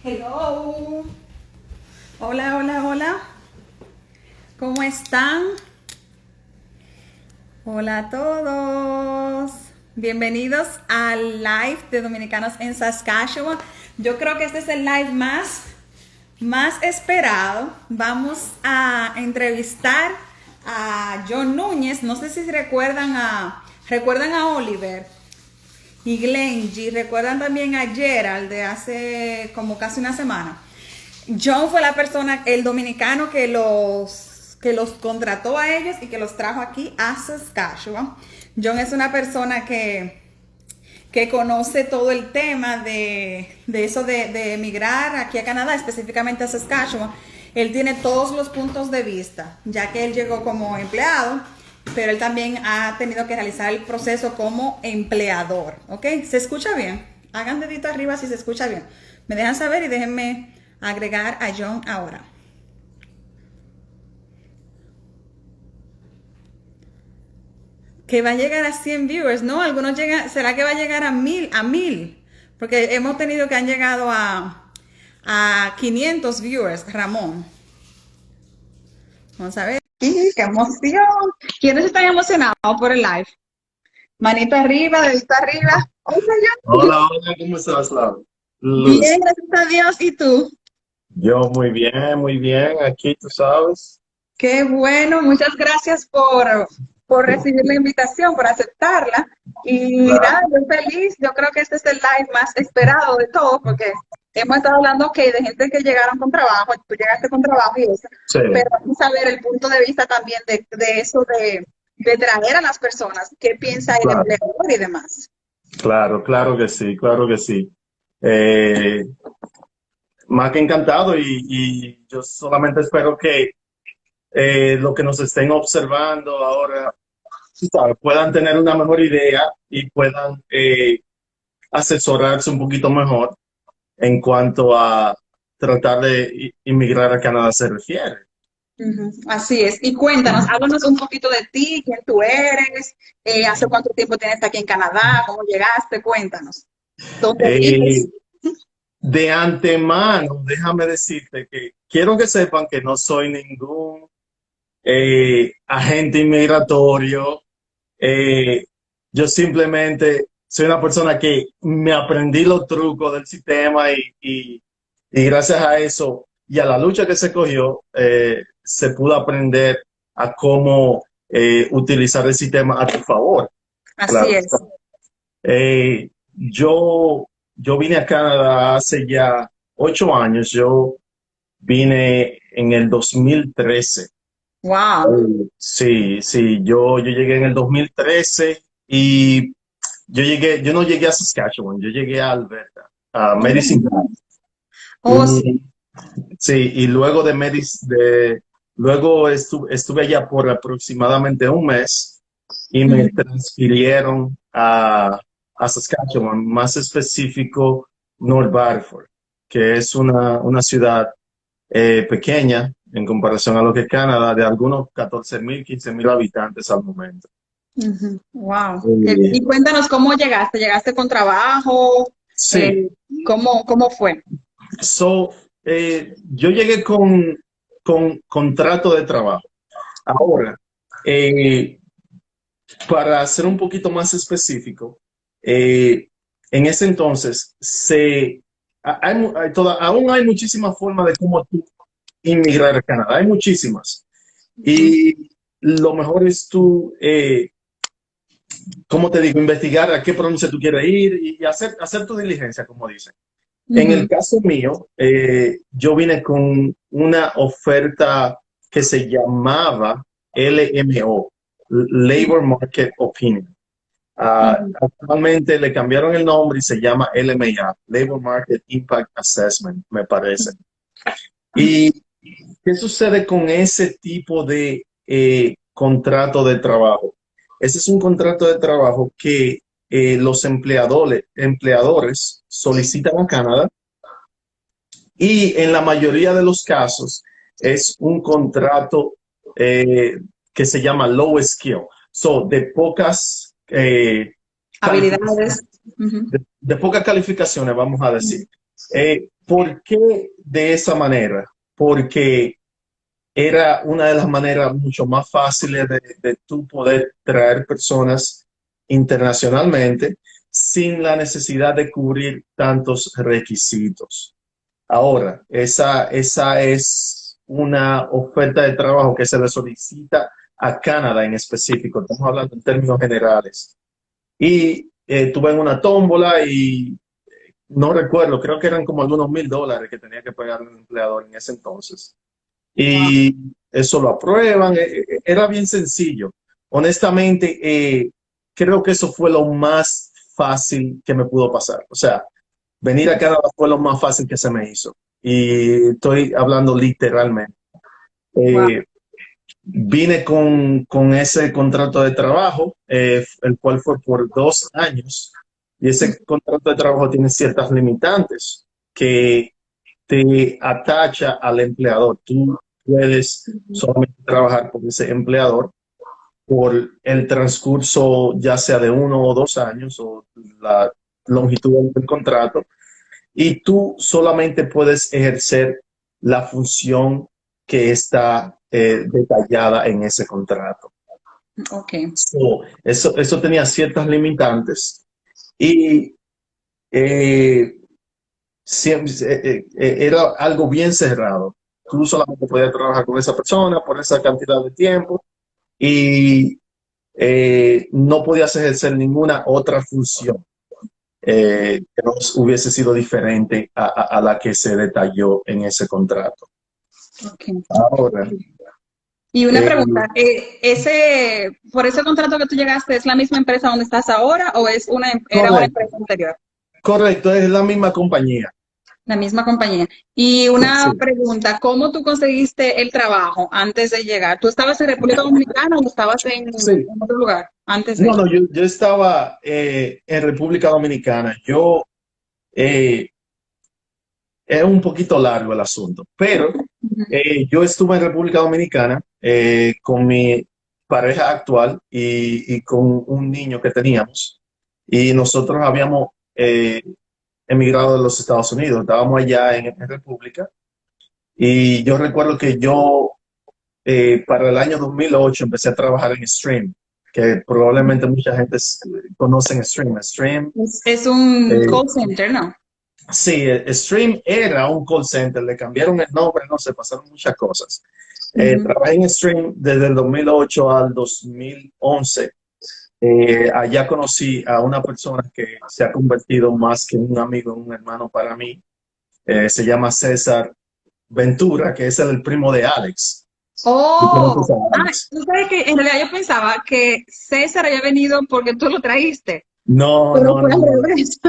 Hello. Hola, hola, hola. ¿Cómo están? Hola a todos. Bienvenidos al live de Dominicanos en Saskatchewan. Yo creo que este es el live más esperado. Vamos a entrevistar a John Núñez. No sé si recuerdan a Oliver y Glengie, recuerdan también a Gerald de hace como casi una semana. John fue la persona, el dominicano que los contrató a ellos y que los trajo aquí a Saskatchewan. John es una persona que conoce todo el tema de eso de emigrar aquí a Canadá, específicamente a Saskatchewan. Él tiene todos los puntos de vista, ya que él llegó como empleado, pero él también ha tenido que realizar el proceso como empleador, ¿ok? ¿Se escucha bien? Hagan dedito arriba si se escucha bien. Me dejan saber y déjenme agregar a John ahora. Que va a llegar a 100 viewers, ¿no? Algunos llegan, ¿será que va a llegar a 1000? Porque hemos tenido que han llegado a 500 viewers, Ramón. Vamos a ver. ¡Qué emoción! ¿Quiénes están emocionados por el live? Manito arriba, dedito arriba. Hola, hola, ¿cómo estás, Lau? Luz. Bien, gracias a Dios. ¿Y tú? Yo muy bien, aquí tú sabes. Qué bueno, muchas gracias por recibir la invitación, por aceptarla. Y nada, yo feliz, yo creo que este es el live más esperado de todos, porque hemos estado hablando, ok, de gente que llegaron con trabajo, tú llegaste con trabajo y eso, Sí, pero vamos a ver el punto de vista también de eso de traer a las personas, qué piensa el claro, empleador y demás. claro que sí, claro que sí. Eh, Más que encantado y yo solamente espero que lo que nos estén observando ahora, tú sabes, puedan tener una mejor idea y puedan asesorarse un poquito mejor en cuanto a tratar de inmigrar a Canadá se refiere. Ujú, así es. Y cuéntanos, háblanos un poquito de ti, quién tú eres, hace cuánto tiempo tienes aquí en Canadá, cómo llegaste, cuéntanos. ¿Dónde Eh, vives? De antemano, déjame decirte que quiero que sepan que no soy ningún agente inmigratorio. Eh, yo simplemente soy una persona que me aprendí los trucos del sistema y gracias a eso y a la lucha que se cogió, se pudo aprender a cómo utilizar el sistema a tu favor. Así Claro. es. Yo vine a Canadá hace ya 8 años. Yo vine en el 2013. Wow. Sí, sí, yo llegué en el 2013 y yo no llegué a Saskatchewan, yo llegué a Alberta, a Medicine Hat. Oh, sí. Y, sí, y luego luego estuve allá por aproximadamente un mes y me Ujú. transfirieron a Saskatchewan, más específico North Battleford, que es una ciudad pequeña en comparación a lo que es Canadá, de algunos 14,000, 15,000 habitantes al momento. Ujú. Wow. Eh, Y cuéntanos cómo llegaste. ¿Llegaste con trabajo? sí, Eh, ¿cómo fue? yo llegué con contrato de trabajo. Ahora, eh, para ser un poquito más específico, en ese entonces aún hay muchísimas formas de cómo tú inmigrar a Canadá, hay muchísimas. Ujú. Y lo mejor es tú, ¿cómo te digo? Investigar a qué provincia tú quieres ir y hacer tu diligencia, como dicen. En el Ujú. caso mío, yo vine con una oferta que se llamaba LMO, Labor Market Opinion. Ujú. Actualmente le cambiaron el nombre y se llama LMA, Labor Market Impact Assessment, me parece. ¿Y qué sucede con ese tipo de contrato de trabajo? Ese es un contrato de trabajo que los empleadores solicitan a Canadá y en la mayoría de los casos es un contrato que se llama low skill, so de pocas Habilidades. calificaciones, Ujú. de pocas calificaciones, vamos a decir. ¿Por qué de esa manera? Porque era una de las maneras mucho más fáciles de tú poder traer personas internacionalmente sin la necesidad de cubrir tantos requisitos. Ahora, esa es una oferta de trabajo que se le solicita a Canadá en específico. Estamos hablando en términos generales. Y tuve en una tómbola y no recuerdo, creo que eran como algunos $1,000 que tenía que pagar el empleador en ese entonces. Wow. Y eso lo aprueban. Era bien sencillo. Honestamente, creo que eso fue lo más fácil que me pudo pasar. O sea, venir a Canadá fue lo más fácil que se me hizo. Y estoy hablando literalmente. Wow. Eh, Vine con ese contrato de trabajo, el cual fue por 2 años. Y ese contrato de trabajo tiene ciertas limitantes que te atacha al empleador. Tú puedes solamente trabajar con ese empleador por el transcurso ya sea de 1 o 2 años o la longitud del contrato y tú solamente puedes ejercer la función que está detallada en ese contrato. Ok. Eso tenía ciertas limitantes y eh, era algo bien cerrado. Tú solamente podías trabajar con esa persona por esa cantidad de tiempo y no podías ejercer ninguna otra función que no hubiese sido diferente a la que se detalló en ese contrato. Ok. Ahora, Y una eh, pregunta, por ese contrato que tú llegaste, ¿es la misma empresa donde estás ahora o era una correcto, empresa anterior? correcto, es la misma compañía. La misma compañía. Y una Sí, pregunta, ¿cómo tú conseguiste el trabajo antes de llegar? ¿Tú estabas en República Dominicana o estabas sí. en otro lugar antes No, de? no, yo estaba en República Dominicana. Eh, es un poquito largo el asunto, pero Ujú. yo estuve en República Dominicana con mi pareja actual y con un niño que teníamos. Y nosotros habíamos emigrado de los Estados Unidos, estábamos allá en República. Y yo recuerdo que yo para el año 2008 empecé a trabajar en Stream, que probablemente mucha gente conoce en Stream. Stream, Es un eh, call center, ¿no? sí, Stream era un call center, le cambiaron el nombre, no sé, pasaron muchas cosas. Ujú. Trabajé en Stream desde el 2008 al 2011. Allá conocí a una persona que se ha convertido más que un amigo, un hermano para mí. Se llama César Ventura, que es el primo de Alex. ¿Tú conoces Oh, a Alex? tú sabes que en realidad yo pensaba que César había venido porque tú lo trajiste, No, pero no, fue no, al no. revés.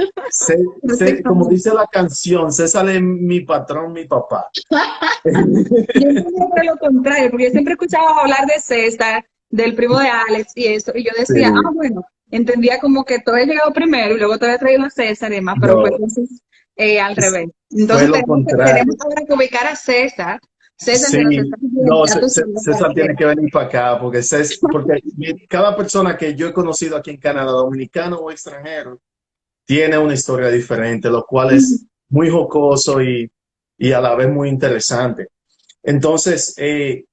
No sé Como cómo. dice la canción, César es mi patrón, mi papá. Yo entendía que era lo contrario, porque yo siempre escuchaba hablar de César, del primo de Alex y eso, y yo decía, Sí, bueno, entendía como que tú habías llegado primero y luego te había traído a César y demás, pero fue no, entonces al revés. fue Entonces lo tenemos contrario. ahora que ubicar a César. César, si nos Sí, está viendo, no, ya tú sabes para César qué. tiene que venir para acá, porque cada persona que yo he conocido aquí en Canadá, dominicano o extranjero, tiene una historia diferente, lo cual es muy jocoso y a la vez muy interesante. Entonces,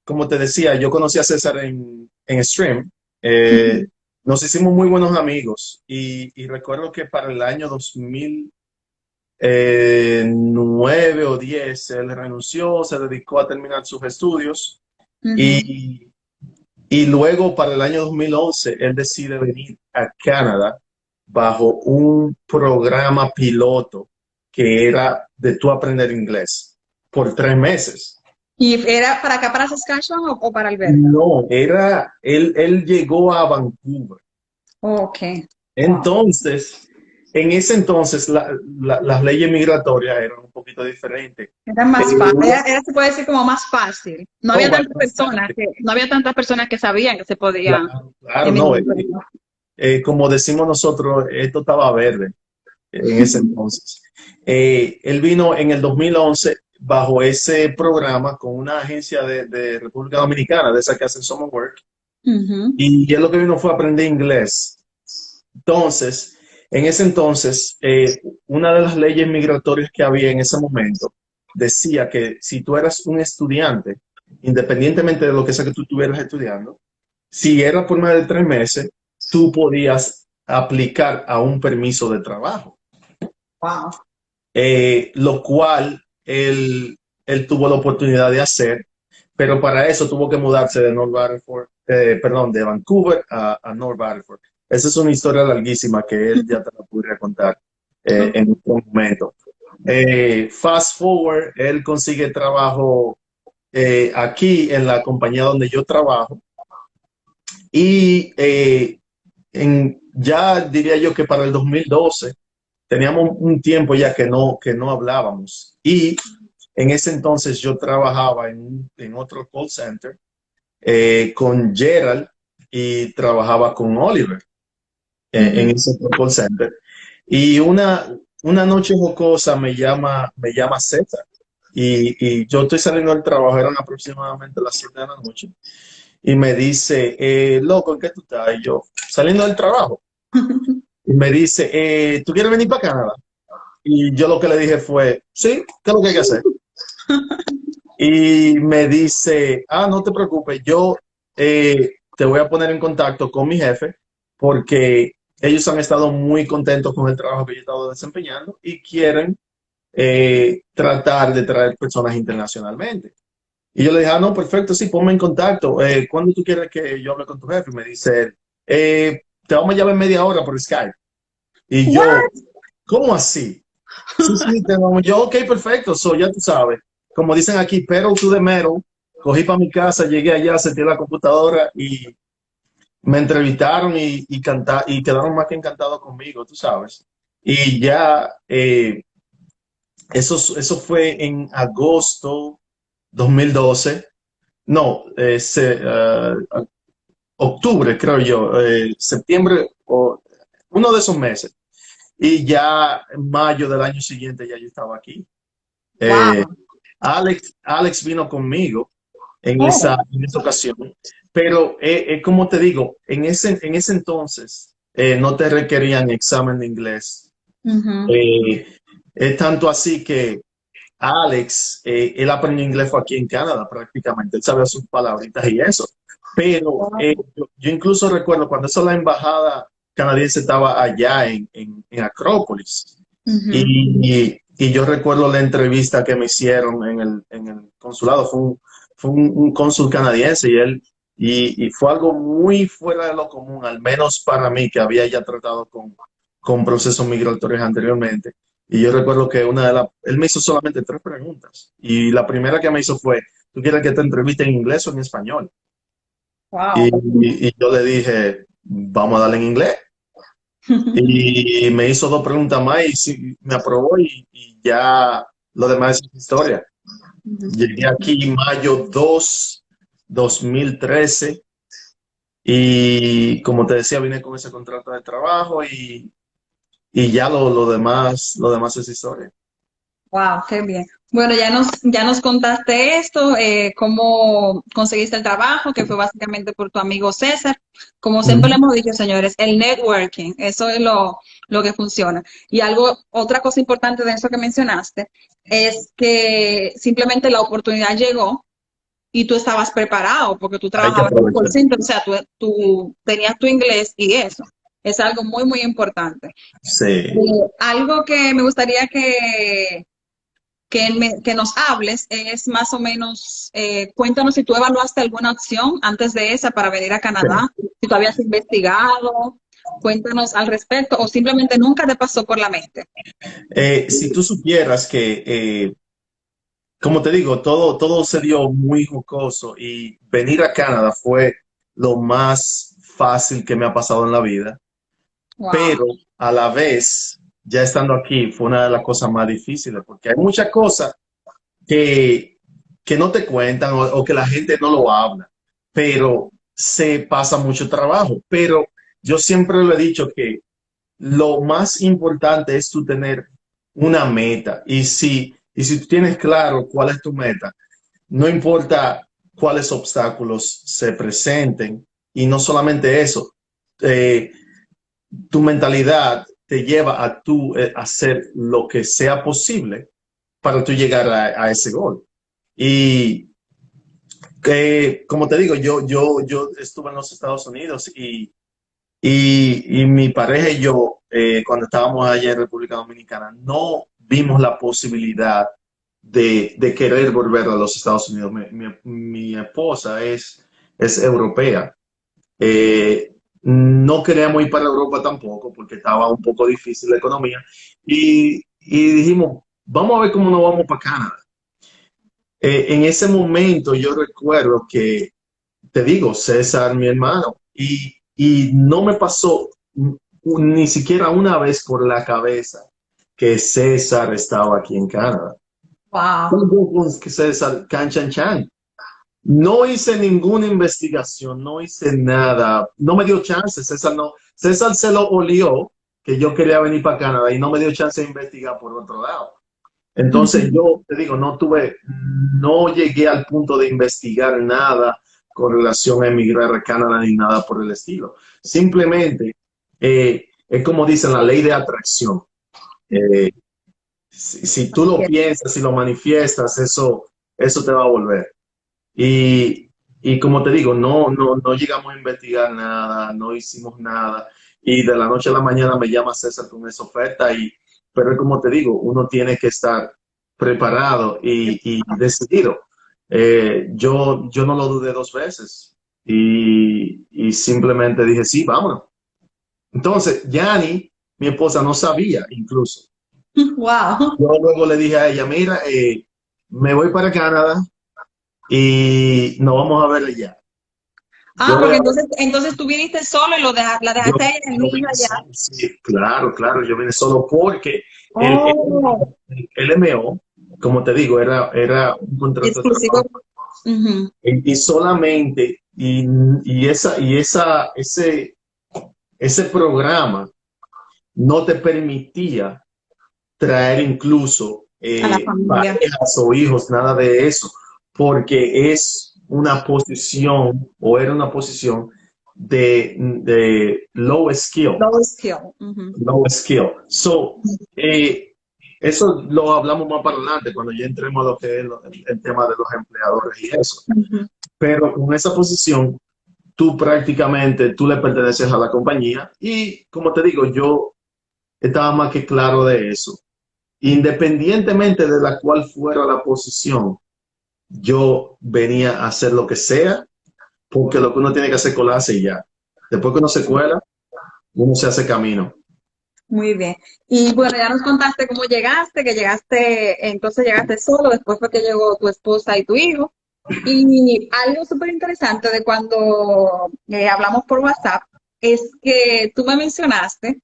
como te decía, yo conocí a César en Stream. Eh, Nos hicimos muy buenos amigos y recuerdo que para el año 2009 o 2010 él renunció, se dedicó a terminar sus estudios Ujú. y, y luego para el año 2011 él decide venir a Canadá bajo un programa piloto que era de tú aprender inglés por 3 meses. ¿Y era para acá, para Saskatchewan o para Alberta? No, él llegó a Vancouver. Ok. Wow. Entonces, en ese entonces las leyes migratorias eran un poquito diferentes. Era Eh, más fácil, se puede decir como más fácil. No no, había tantas personas bastante, no había tantas personas que sabían que se podía claro, claro, no. emigrar. Por ejemplo. Como decimos nosotros, esto estaba verde en ese entonces. Él vino en el 2011 bajo ese programa con una agencia de República Dominicana, de esa que hacen Summer Work, Ujú. y él lo que vino fue a aprender inglés. Entonces, en ese entonces, una de las leyes migratorias que había en ese momento decía que si tú eras un estudiante, independientemente de lo que sea que tú estuvieras estudiando, si era por más de 3 meses, tú podías aplicar a un permiso de trabajo, Wow. lo cual él tuvo la oportunidad de hacer, pero para eso tuvo que mudarse de North Battleford, perdón, de Vancouver a North Battleford. Esa es una historia larguísima que él ya te la podría contar en otro momento. Fast forward, él consigue trabajo aquí en la compañía donde yo trabajo y ya diría yo que para el 2012 teníamos un tiempo ya que no hablábamos y en ese entonces yo trabajaba en otro call center con Gerald y trabajaba con Oliver en Ujú. ese otro call center. Y una noche jocosa me llama César y yo estoy saliendo del trabajo, eran aproximadamente las 7 de la noche y me dice, loco, ¿en qué tú estás? Y yo, saliendo del trabajo. Y me dice, ¿tú quieres venir para Canadá? Y yo lo que le dije fue, sí, ¿qué es lo que hay que hacer? Y me dice, no te preocupes, yo te voy a poner en contacto con mi jefe porque ellos han estado muy contentos con el trabajo que yo he estado desempeñando y quieren tratar de traer personas internacionalmente. Y yo le dije, no, perfecto, sí, ponme en contacto. ¿Cuándo tú quieres que yo hable con tu jefe? Y me dice, te vamos a llamar en media hora por Skype. Y yo, What? ¿cómo así? Sí, sí, yo, ok, perfecto, ya tú sabes. Como dicen aquí, pedal to the metal. Cogí para mi casa, llegué allá, senté la computadora y me entrevistaron y quedaron más que encantados conmigo, tú sabes. Y ya, eso fue en agosto 2012. No, octubre, creo yo, septiembre o uno de esos meses. Y ya en mayo del año siguiente ya yo estaba aquí. Eh, Wow. Alex vino conmigo Oh. en esa ocasión, pero como te digo, en ese entonces no te requerían examen de inglés. Ujú. Eh, es tanto así que Alex, él aprendió inglés fue aquí en Canadá prácticamente, él sabía sus palabritas y eso. Pero yo incluso recuerdo cuando la embajada canadiense estaba allá en Acrópolis. Ujú. Y yo recuerdo la entrevista que me hicieron en el consulado, un cónsul canadiense y fue algo muy fuera de lo común, al menos para mí que había ya tratado con procesos migratorios anteriormente. Y yo recuerdo que él me hizo solamente 3 preguntas. Y la primera que me hizo fue, ¿tú quieres que te entreviste en inglés o en español? Y, Wow. y yo le dije, vamos a darle en inglés. Y me hizo 2 preguntas más y sí, me aprobó y ya lo demás es historia. Ujú. Llegué aquí en mayo 2013 y como te decía, vine con ese contrato de trabajo y ya lo demás es historia. Wow, qué bien. Bueno, ya nos contaste esto, cómo conseguiste el trabajo, que fue básicamente por tu amigo César. Como siempre le Ujú. hemos dicho, señores, el networking, eso es lo que funciona. Y otra cosa importante de eso que mencionaste, es que simplemente la oportunidad llegó y tú estabas preparado porque tú Hay que trabajabas en un call aprovechar. center, o sea, tú tenías tu inglés y eso. Es algo muy, muy importante. Sí. Algo que me gustaría que nos hables es más o menos, cuéntanos si tú evaluaste alguna opción antes de esa para venir a Canadá, si tú habías investigado, cuéntanos al respecto o simplemente nunca te pasó por la mente. Si tú supieras que, como te digo, todo se dio muy jocoso y venir a Canadá fue lo más fácil que me ha pasado en la vida. Wow. pero a la vez, ya estando aquí, fue una de las cosas más difíciles, porque hay muchas cosas que, que no te cuentan o que la gente no lo habla, pero se pasa mucho trabajo. Pero yo siempre le he dicho que lo más importante es tú tener una meta. Y si tú tienes claro cuál es tu meta, no importa cuáles obstáculos se presenten, y no solamente eso, eh, tu mentalidad te lleva a tú hacer lo que sea posible para tú llegar a ese gol. Y como te digo, yo estuve en los Estados Unidos y mi pareja y yo, cuando estábamos allá en República Dominicana, no vimos la posibilidad de querer volver a los Estados Unidos. Mi esposa es europea. No queríamos ir para Europa tampoco porque estaba un poco difícil la economía y dijimos, vamos a ver cómo nos vamos para Canadá. En ese momento yo recuerdo que, te digo, César, mi hermano, y no me pasó ni siquiera una vez por la cabeza que César estaba aquí en Canadá. Wow. Con César Canchan Chan. No hice ninguna investigación, no hice nada, no me dio chance, César no, César se lo olió que yo quería venir para Canadá y no me dio chance de investigar por otro lado. Entonces yo te digo, no llegué al punto de investigar nada con relación a emigrar a Canadá ni nada por el estilo. Simplemente es como dicen la ley de atracción. Eh, si tú lo piensas, si lo manifiestas, eso te va a volver. Y, y como te digo, no llegamos a investigar nada, no hicimos nada. Y de la noche a la mañana me llama César con esa oferta. Pero como te digo, uno tiene que estar preparado y decidido. Yo no lo dudé dos veces y simplemente dije, sí, vámonos. Entonces, Yani, mi esposa, no sabía incluso. Wow. Yo luego le dije a ella, mira, me voy para Canadá y nos vamos a ver allá. Ah, Yo voy porque a entonces tú viniste solo y la yo, dejaste ahí en el yo niño vine allá. solo, sí, claro, claro, yo vine solo porque Oh, el MO, como te digo, era un contrato de exclusivo. trabajo Ujú. y solamente, ese programa no te permitía traer incluso A la familia. parejas o hijos, nada de eso, porque es una posición o era una posición de low skill. Low skill. Ujú. No skill. So, eh, eso lo hablamos más para adelante cuando ya entremos a lo que es el tema de los empleadores y eso. Ujú. Pero con esa posición, tú le perteneces a la compañía y como te digo, yo estaba más que claro de eso. Independientemente de la cual fuera la posición, yo venía a hacer lo que sea, porque lo que uno tiene que hacer es colarse y ya. Después que uno se cuela, uno se hace camino. Muy bien. Y bueno, ya nos contaste cómo llegaste, que llegaste, entonces llegaste solo, después fue que llegó tu esposa y tu hijo. Y algo súper interesante de cuando hablamos por WhatsApp es que tú me mencionaste,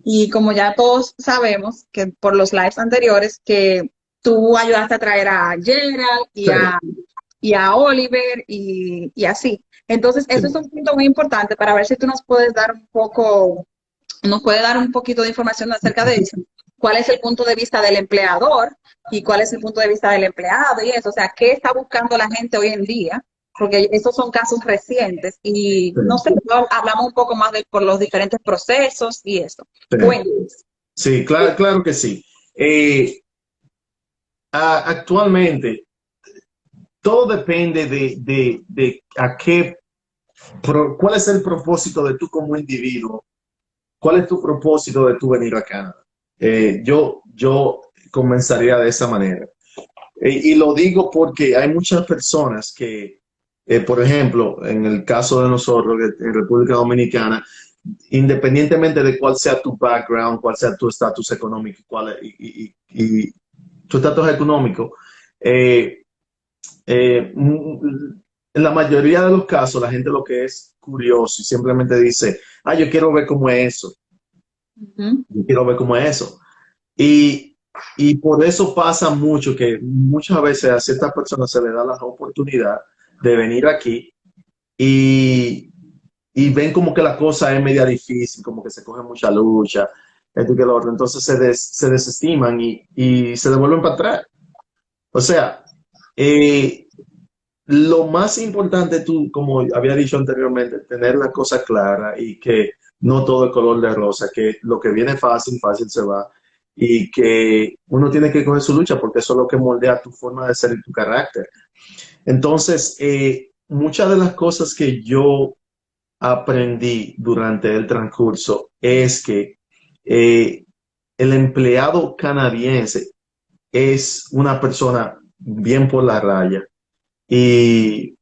y como ya todos sabemos, que por los lives anteriores, que tú ayudaste a traer a Gerald Sí, y a Oliver y así. Entonces, eso es sí. un punto muy importante para ver si tú nos puedes dar un poco, nos puede dar un poquito de información acerca de eso. ¿Cuál es el punto de vista del empleador y cuál es el punto de vista del empleado y eso? O sea, ¿qué está buscando la gente hoy en día? Porque estos son casos recientes y no sé, hablamos un poco más de por los diferentes procesos y eso. Sí. Cuéntanos. Sí, claro, claro que sí. Eh, Actualmente, todo depende de cuál es el propósito de tú como individuo, cuál es tu propósito de tú venir a Canadá. Yo comenzaría de esa manera. Y lo digo porque hay muchas personas que, por ejemplo, en el caso de nosotros, en República Dominicana, independientemente de cuál sea tu background, cuál sea tu estatus económico y tu estatus económico, eh, en la mayoría de los casos la gente lo que es curioso y simplemente dice, yo quiero ver cómo es eso. Ujú. Yo quiero ver cómo es eso. Y, y por eso pasa mucho que muchas veces a ciertas personas se les da la oportunidad de venir aquí y, y ven como que la cosa es media difícil, como que se coge mucha lucha, esto y que lo otro. Entonces se desestiman y se devuelven para atrás. O sea, eh, lo más importante, tú, como había dicho anteriormente, tener la cosa clara y que no todo es color de rosa, que lo que viene fácil, fácil se va y que uno tiene que coger su lucha porque eso es lo que moldea tu forma de ser y tu carácter. Entonces, muchas de las cosas que yo aprendí durante el transcurso es que eh, el empleado canadiense es una persona bien por la raya y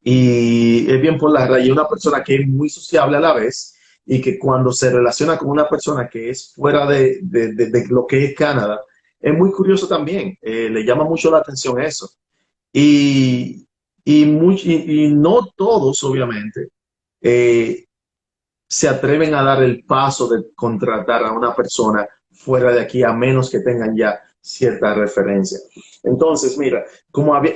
es bien por la raya, una persona que es muy sociable a la vez y que cuando se relaciona con una persona que es fuera de lo que es Canadá, es muy curioso también, le llama mucho la atención eso. Y, y no todos, obviamente, eh, se atreven a dar el paso de contratar a una persona fuera de aquí, a menos que tengan ya cierta referencia. Entonces, mira, como había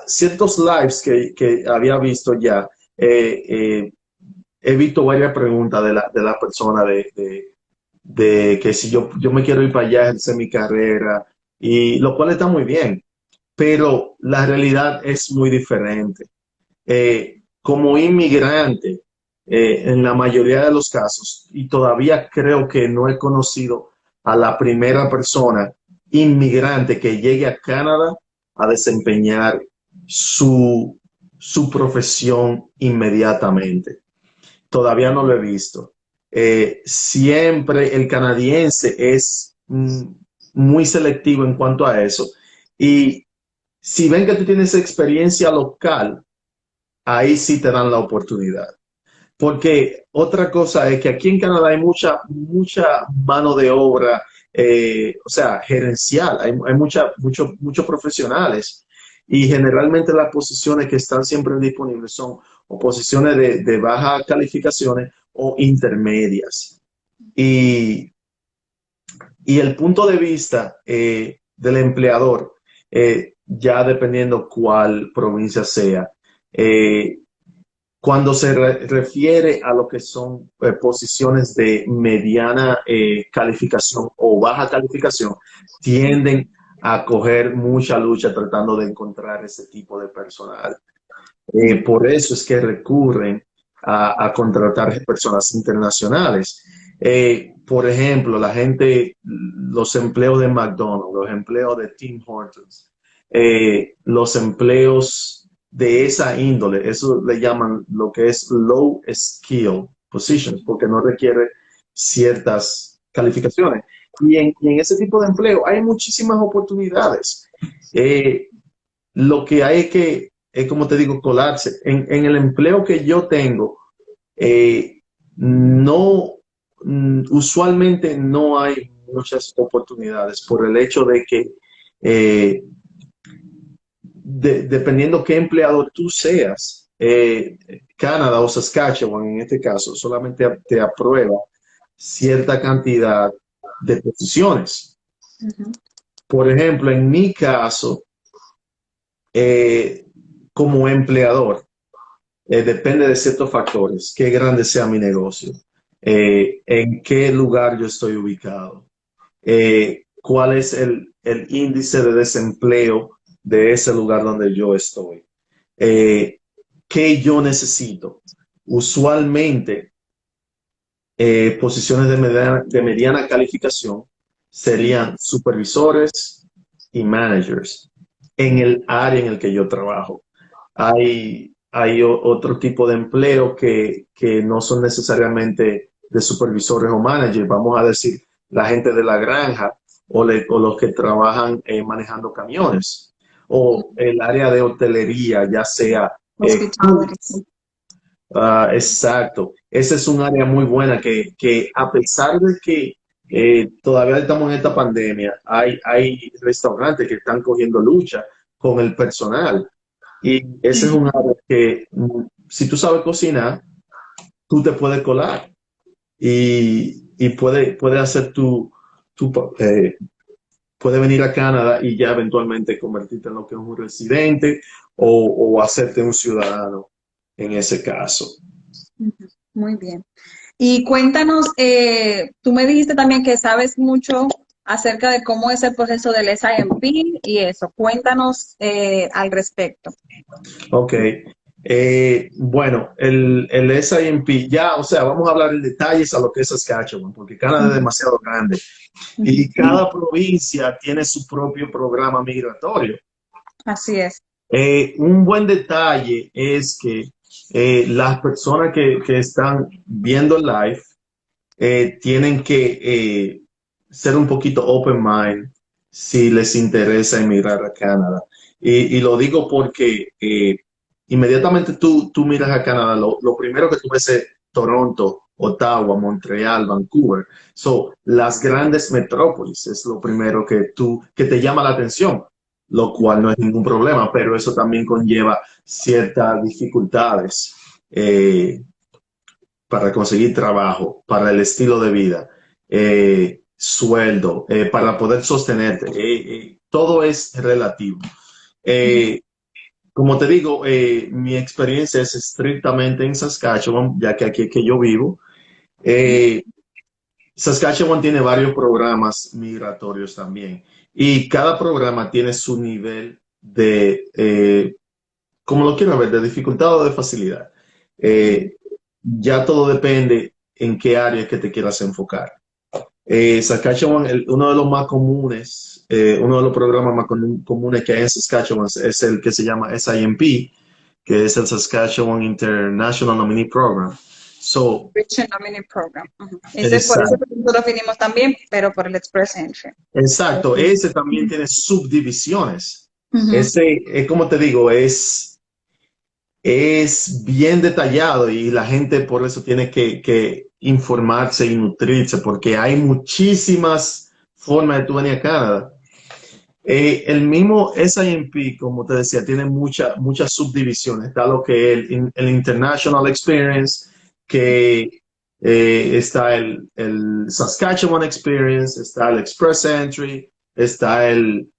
ciertos lives que había visto ya, eh, eh, he visto varias preguntas de la persona de que si yo me quiero ir para allá, hacer mi carrera, y lo cual está muy bien, pero la realidad es muy diferente. Como inmigrante, en la mayoría de los casos, y todavía creo que no he conocido a la primera persona inmigrante que llegue a Canadá a desempeñar su, su profesión inmediatamente. Todavía no lo he visto. Siempre el canadiense es muy selectivo en cuanto a eso. Y si ven que tú tienes experiencia local, ahí sí te dan la oportunidad. Porque otra cosa es que aquí en Canadá hay mucha mano de obra, o sea, gerencial, hay muchos profesionales y generalmente las posiciones que están siempre disponibles son o posiciones de bajas calificaciones o intermedias. Y, y el punto de vista del empleador, ya dependiendo cuál provincia sea, eh, cuando se refiere a lo que son posiciones de mediana calificación o baja calificación, tienden a coger mucha lucha tratando de encontrar ese tipo de personal. Por eso es que recurren a contratar personas internacionales. Por ejemplo, la gente, los empleos de McDonald's, los empleos de Tim Hortons, los empleos de esa índole, eso le llaman lo que es low skill positions, porque no requiere ciertas calificaciones. Y en ese tipo de empleo hay muchísimas oportunidades. Eh, lo que hay es como te digo, colarse. En el empleo que yo tengo, no, usualmente no hay muchas oportunidades por el hecho de que eh, dependiendo qué empleador tú seas, Canadá o Saskatchewan en este caso, solamente te aprueba cierta cantidad de posiciones. Ujú. Por ejemplo, en mi caso, eh, como empleador, depende de ciertos factores, qué grande sea mi negocio, en qué lugar yo estoy ubicado, cuál es el índice de desempleo de ese lugar donde yo estoy, eh, qué yo necesito. Usualmente, posiciones de mediana calificación serían supervisores y managers en el área en el que yo trabajo. Hay otro tipo de empleo que no son necesariamente de supervisores o managers, vamos a decir, la gente de la granja o los que trabajan manejando camiones, o el área de hotelería, ya sea Hospitality. exacto. Esa es un área muy buena que a pesar de que todavía estamos en esta pandemia, hay restaurantes que están cogiendo lucha con el personal. Y ese es un área que si tú sabes cocinar, tú te puedes colar. y puede hacer puede venir a Canadá y ya eventualmente convertirte en lo que es un residente o hacerte un ciudadano en ese caso. Muy bien. Y cuéntanos, tú me dijiste también que sabes mucho acerca de cómo es el proceso del SIMP y eso. Cuéntanos al respecto. Ok. Bueno, el SIMP, ya, o sea, vamos a hablar en detalles a lo que es Saskatchewan, porque Canadá es demasiado grande y cada provincia tiene su propio programa migratorio. Así es. Un buen detalle es que las personas que están viendo el live tienen que ser un poquito open mind si les interesa emigrar a Canadá. Y lo digo porque inmediatamente tú miras a Canadá, lo primero que tú ves es Toronto, Ottawa, Montreal, Vancouver. So, las grandes metrópolis es lo primero que te llama la atención, lo cual no es ningún problema, pero eso también conlleva ciertas dificultades. Para conseguir trabajo, para el estilo de vida, sueldo, para poder sostenerte. Todo es relativo. Eh, Como te digo, mi experiencia es estrictamente en Saskatchewan, ya que aquí es que yo vivo. Eh, Saskatchewan tiene varios programas migratorios también y cada programa tiene su nivel de, como lo quiero ver, de dificultad o de facilidad. Eh, ya todo depende en qué área que te quieras enfocar. Saskatchewan, uno de los más comunes, uno de los programas más comunes que hay en Saskatchewan es el que se llama SIMP, que es el Saskatchewan International Nominee Program. So, Rich Nominee Program. Ese por eso exacto, lo definimos también, pero por el Express Entry. exacto, ese también tiene subdivisiones. Ujú. Ese, como te digo, es bien detallado y la gente por eso tiene que informarse y nutrirse porque hay muchísimas formas de tú venir a Canadá. El mismo SIMP, como te decía, tiene muchas subdivisiones. Está lo que es el International Experience, que está el Saskatchewan Experience, está el Express Entry, está el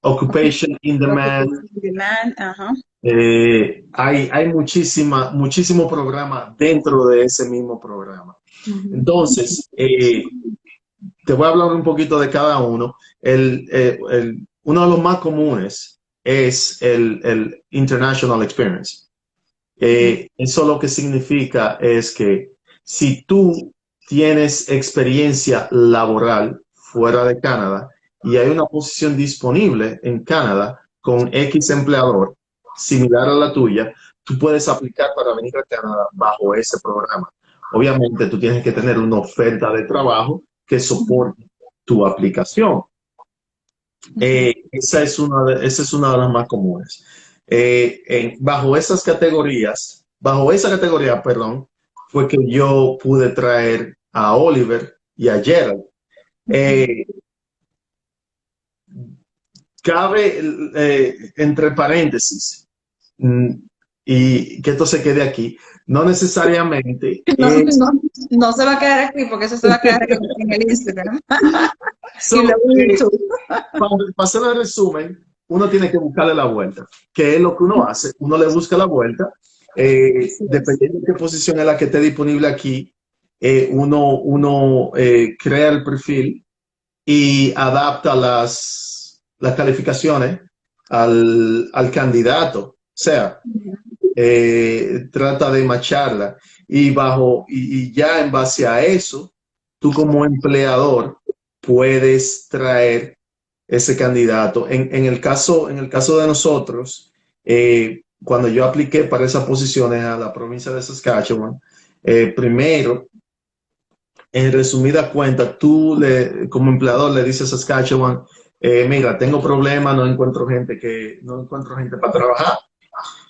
Occupation in Demand. Demand, ajá. Hay muchísimo programa dentro de ese mismo programa. Ujú. Entonces, te voy a hablar un poquito de cada uno. Uno de los más comunes es el International Experience. Eso lo que significa es que si tú tienes experiencia laboral fuera de Canadá y hay una posición disponible en Canadá con X empleador similar a la tuya, tú puedes aplicar para venir a Canadá bajo ese programa. Obviamente tú tienes que tener una oferta de trabajo que soporte tu aplicación. Esa es una de las más comunes. Bajo esa categoría, perdón, fue que yo pude traer a Oliver y a Gerald. Eh, Cabe, entre paréntesis, mm, y que esto se quede aquí, no necesariamente No, es... no, no se va a quedar aquí porque eso se va a quedar en el Instagram y So, luego en YouTube. para hacer el resumen, uno tiene que buscarle la vuelta. ¿Qué es lo que uno hace? Uno le busca la vuelta. Así es. Dependiendo de qué posición es la que esté disponible aquí, uno crea el perfil y adapta las calificaciones al candidato. O sea, trata de macharla y ya en base a eso, tú como empleador puedes traer ese candidato. En el caso de nosotros, cuando yo apliqué para esas posiciones a la provincia de Saskatchewan, primero, en resumida cuenta, como empleador le dices a Saskatchewan, mira, tengo problemas, no encuentro gente para trabajar.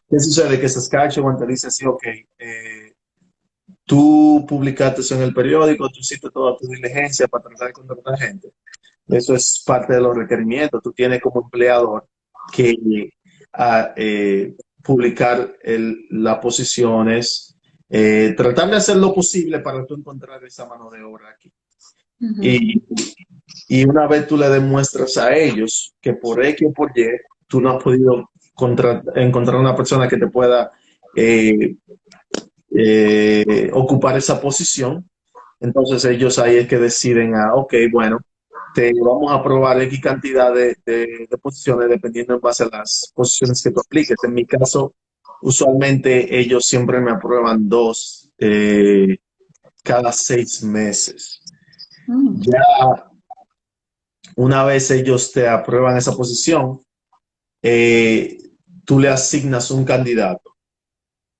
¿Qué sucede? Que Saskatchewan te dice así, ok, tú publicaste eso en el periódico, tú hiciste toda tu diligencia para tratar de contratar gente. Eso es parte de los requerimientos. Tú tienes como empleador que publicar las posiciones, tratar de hacer lo posible para tú encontrar esa mano de obra aquí. Ujú. Y, y una vez tú le demuestras a ellos que por X o por Y tú no has podido encontrar una persona que te pueda eh, ocupar esa posición, entonces ellos ahí es que deciden, ok, bueno, te vamos a aprobar X cantidad de posiciones dependiendo en base a las posiciones que tú apliques. En mi caso, usualmente ellos siempre me aprueban dos cada 6 meses. Mm. Ya una vez ellos te aprueban esa posición, eh, tú le asignas un candidato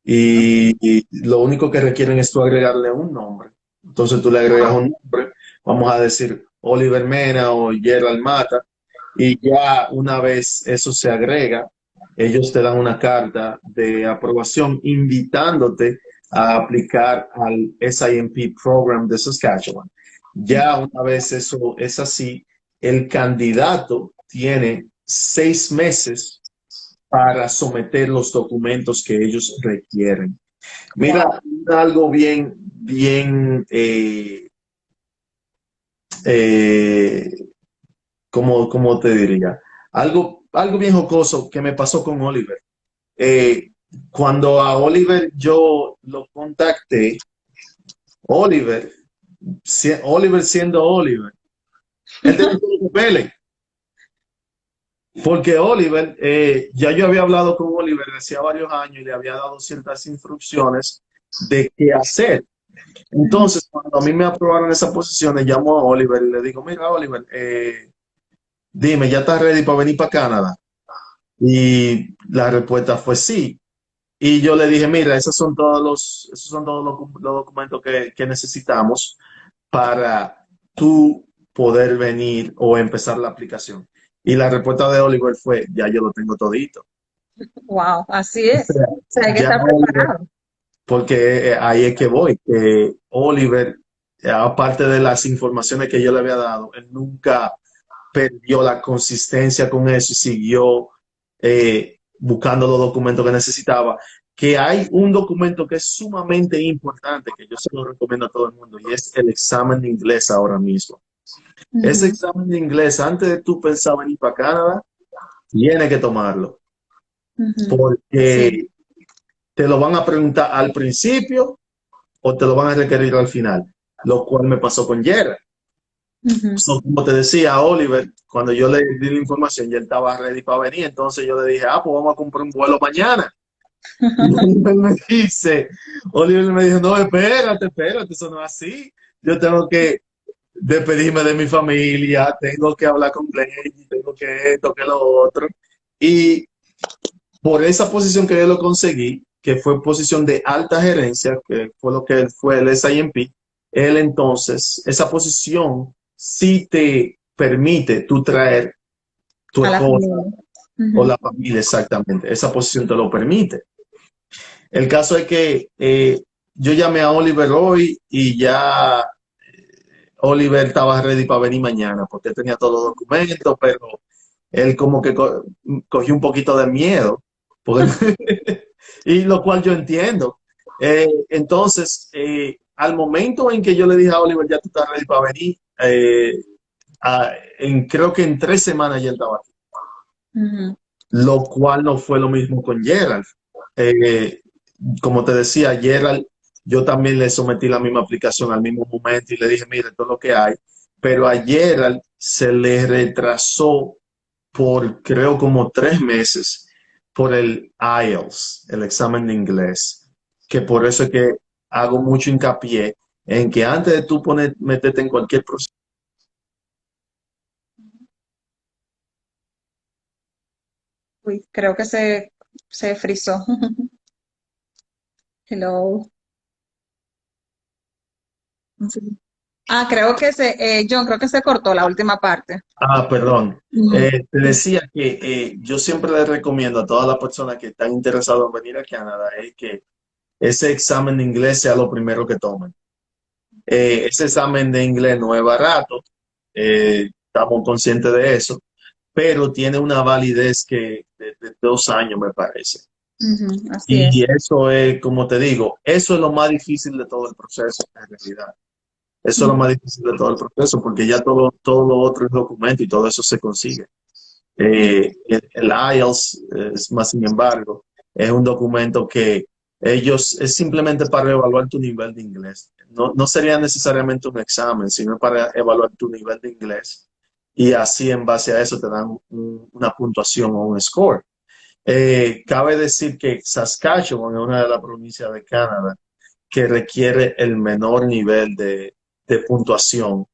y lo único que requieren es tú agregarle un nombre. Entonces tú le agregas Wow. un nombre, vamos a decir Oliver Mena o Gerald Mata, y ya una vez eso se agrega, ellos te dan una carta de aprobación invitándote a aplicar al SIMP Program de Saskatchewan. Ya una vez eso es así, el candidato tiene 6 meses para someter los documentos que ellos requieren. Wow. Mira, algo eh, como te diría, algo bien jocoso que me pasó con Oliver. Eh, Cuando a Oliver yo lo contacté, Oliver, Oliver siendo Oliver, él tenía todos los papeles. Porque Oliver, ya yo había hablado con Oliver hacía varios años y le había dado ciertas instrucciones de qué hacer. Ujú. Entonces, cuando a mí me aprobaron esa posición, le llamo a Oliver y le digo, mira, Oliver, dime, ¿ya estás ready para venir para Canadá? Y la respuesta fue sí. Y yo le dije, mira, esos son todos los documentos que necesitamos para tú poder venir o empezar la aplicación. Y la respuesta de Oliver fue, ya yo lo tengo todito. Wow, así O es. sea, O sea, hay que ya estar Oliver, preparado. porque ahí es que voy, que Oliver, aparte de las informaciones que yo le había dado, él nunca perdió la consistencia con eso y siguió buscando los documentos que necesitaba. Que hay un documento que es sumamente importante, que yo se lo recomiendo a todo el mundo, y es el examen de inglés ahora mismo. Ese Ujú. examen de inglés, antes de tú pensar venir para Canadá, tienes que tomarlo, Ujú. Sí. porque te lo van a preguntar al principio o te lo van a requerir al final, lo cual me pasó con Gerard. Ujú. So, como te decía, Oliver, cuando yo le di la información, ya él estaba ready para venir, entonces yo le dije, pues vamos a comprar un vuelo mañana. Y Oliver me dijo, no, espérate, eso no es así. Yo tengo que despedirme de mi familia, tengo que hablar con Glenn, tengo que esto, que lo otro. Y por esa posición que yo lo conseguí, que fue posición de alta gerencia, que fue lo que fue el SIMP, él entonces, esa posición sí te permite tú traer tu A la esposa familia. o Ujú. la familia exactamente, esa posición te lo permite. El caso es que yo llamé a Oliver hoy y ya Oliver estaba ready para venir mañana porque él tenía todos los documentos, pero él como que cogió un poquito de miedo, porque y lo cual yo entiendo. Entonces, al momento en que yo le dije a Oliver, ya tú estás ready para venir, creo que en 3 semanas ya él estaba aquí, Ujú. lo cual no fue lo mismo con Gerald. Eh, Como te decía, Gerald, yo también le sometí la misma aplicación al mismo momento y le dije, mire, todo lo que hay, pero a Gerald se le retrasó por creo como 3 meses por el IELTS, el examen de inglés, que por eso es que hago mucho hincapié en que antes de tú meterte en cualquier proceso. Uy, creo que se frizó. Hello. Sí. Ah, creo que John, creo que se cortó la última parte. Perdón. Ujú. Te decía que yo siempre le recomiendo a todas las personas que están interesadas en venir a Canadá es que ese examen de inglés sea lo primero que tomen. Ese examen de inglés no es barato, estamos conscientes de eso, pero tiene una validez de 2 años, me parece. Ujú, así Y es. eso es, como te digo, eso es lo más difícil de todo el proceso, en realidad. Eso es lo más Ujú. difícil de todo el proceso, porque ya todo lo otro es documento y todo eso se consigue. El IELTS, es más sin embargo, es un documento que ellos es simplemente para evaluar tu nivel de inglés. No sería necesariamente un examen, sino para evaluar tu nivel de inglés. Y así en base a eso te dan una puntuación o un score. Cabe decir que Saskatchewan es una de las provincias de Canadá que requiere el menor nivel de puntuación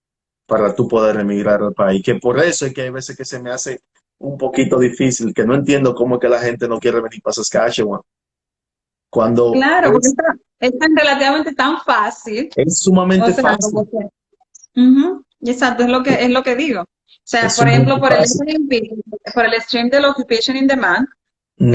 para tú poder emigrar al país. Que por eso es que hay veces que se me hace un poquito difícil, que no entiendo cómo es que la gente no quiere venir para Saskatchewan, cuando Claro, porque es tan relativamente tan fácil. es O sumamente sea, fácil. como que. Ujú, exacto, es lo que digo. O sea, Es por ejemplo, sumamente por el fácil. SNP, por el Stream del Occupation in Demand, Ujú.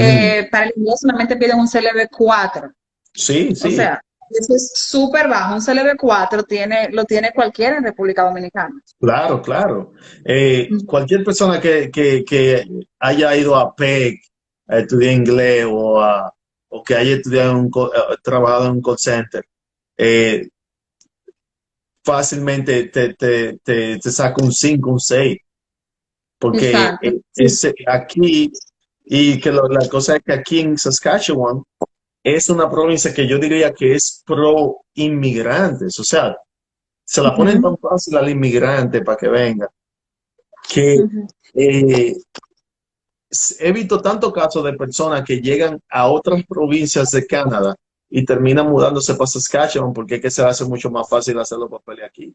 para el inglés solamente piden un CLB 4. Sí, O sí, sea, eso es súper bajo. Un CLB 4 lo tiene cualquiera en República Dominicana. claro, claro. Ujú. Cualquier persona que haya ido a PEC a estudiar inglés o que haya estudiado trabajado en un call center, eh, fácilmente te saca un 5 un 6 porque Exacto. Sí. aquí, y que la cosa es que aquí en Saskatchewan es una provincia que yo diría que es pro inmigrantes, o sea, se la ponen Ujú, tan fácil al inmigrante para que venga, que ujú. eh, he visto tantos casos de personas que llegan a otras provincias de Canadá y terminan mudándose para Saskatchewan porque es que se hace mucho más fácil hacer los papeles aquí.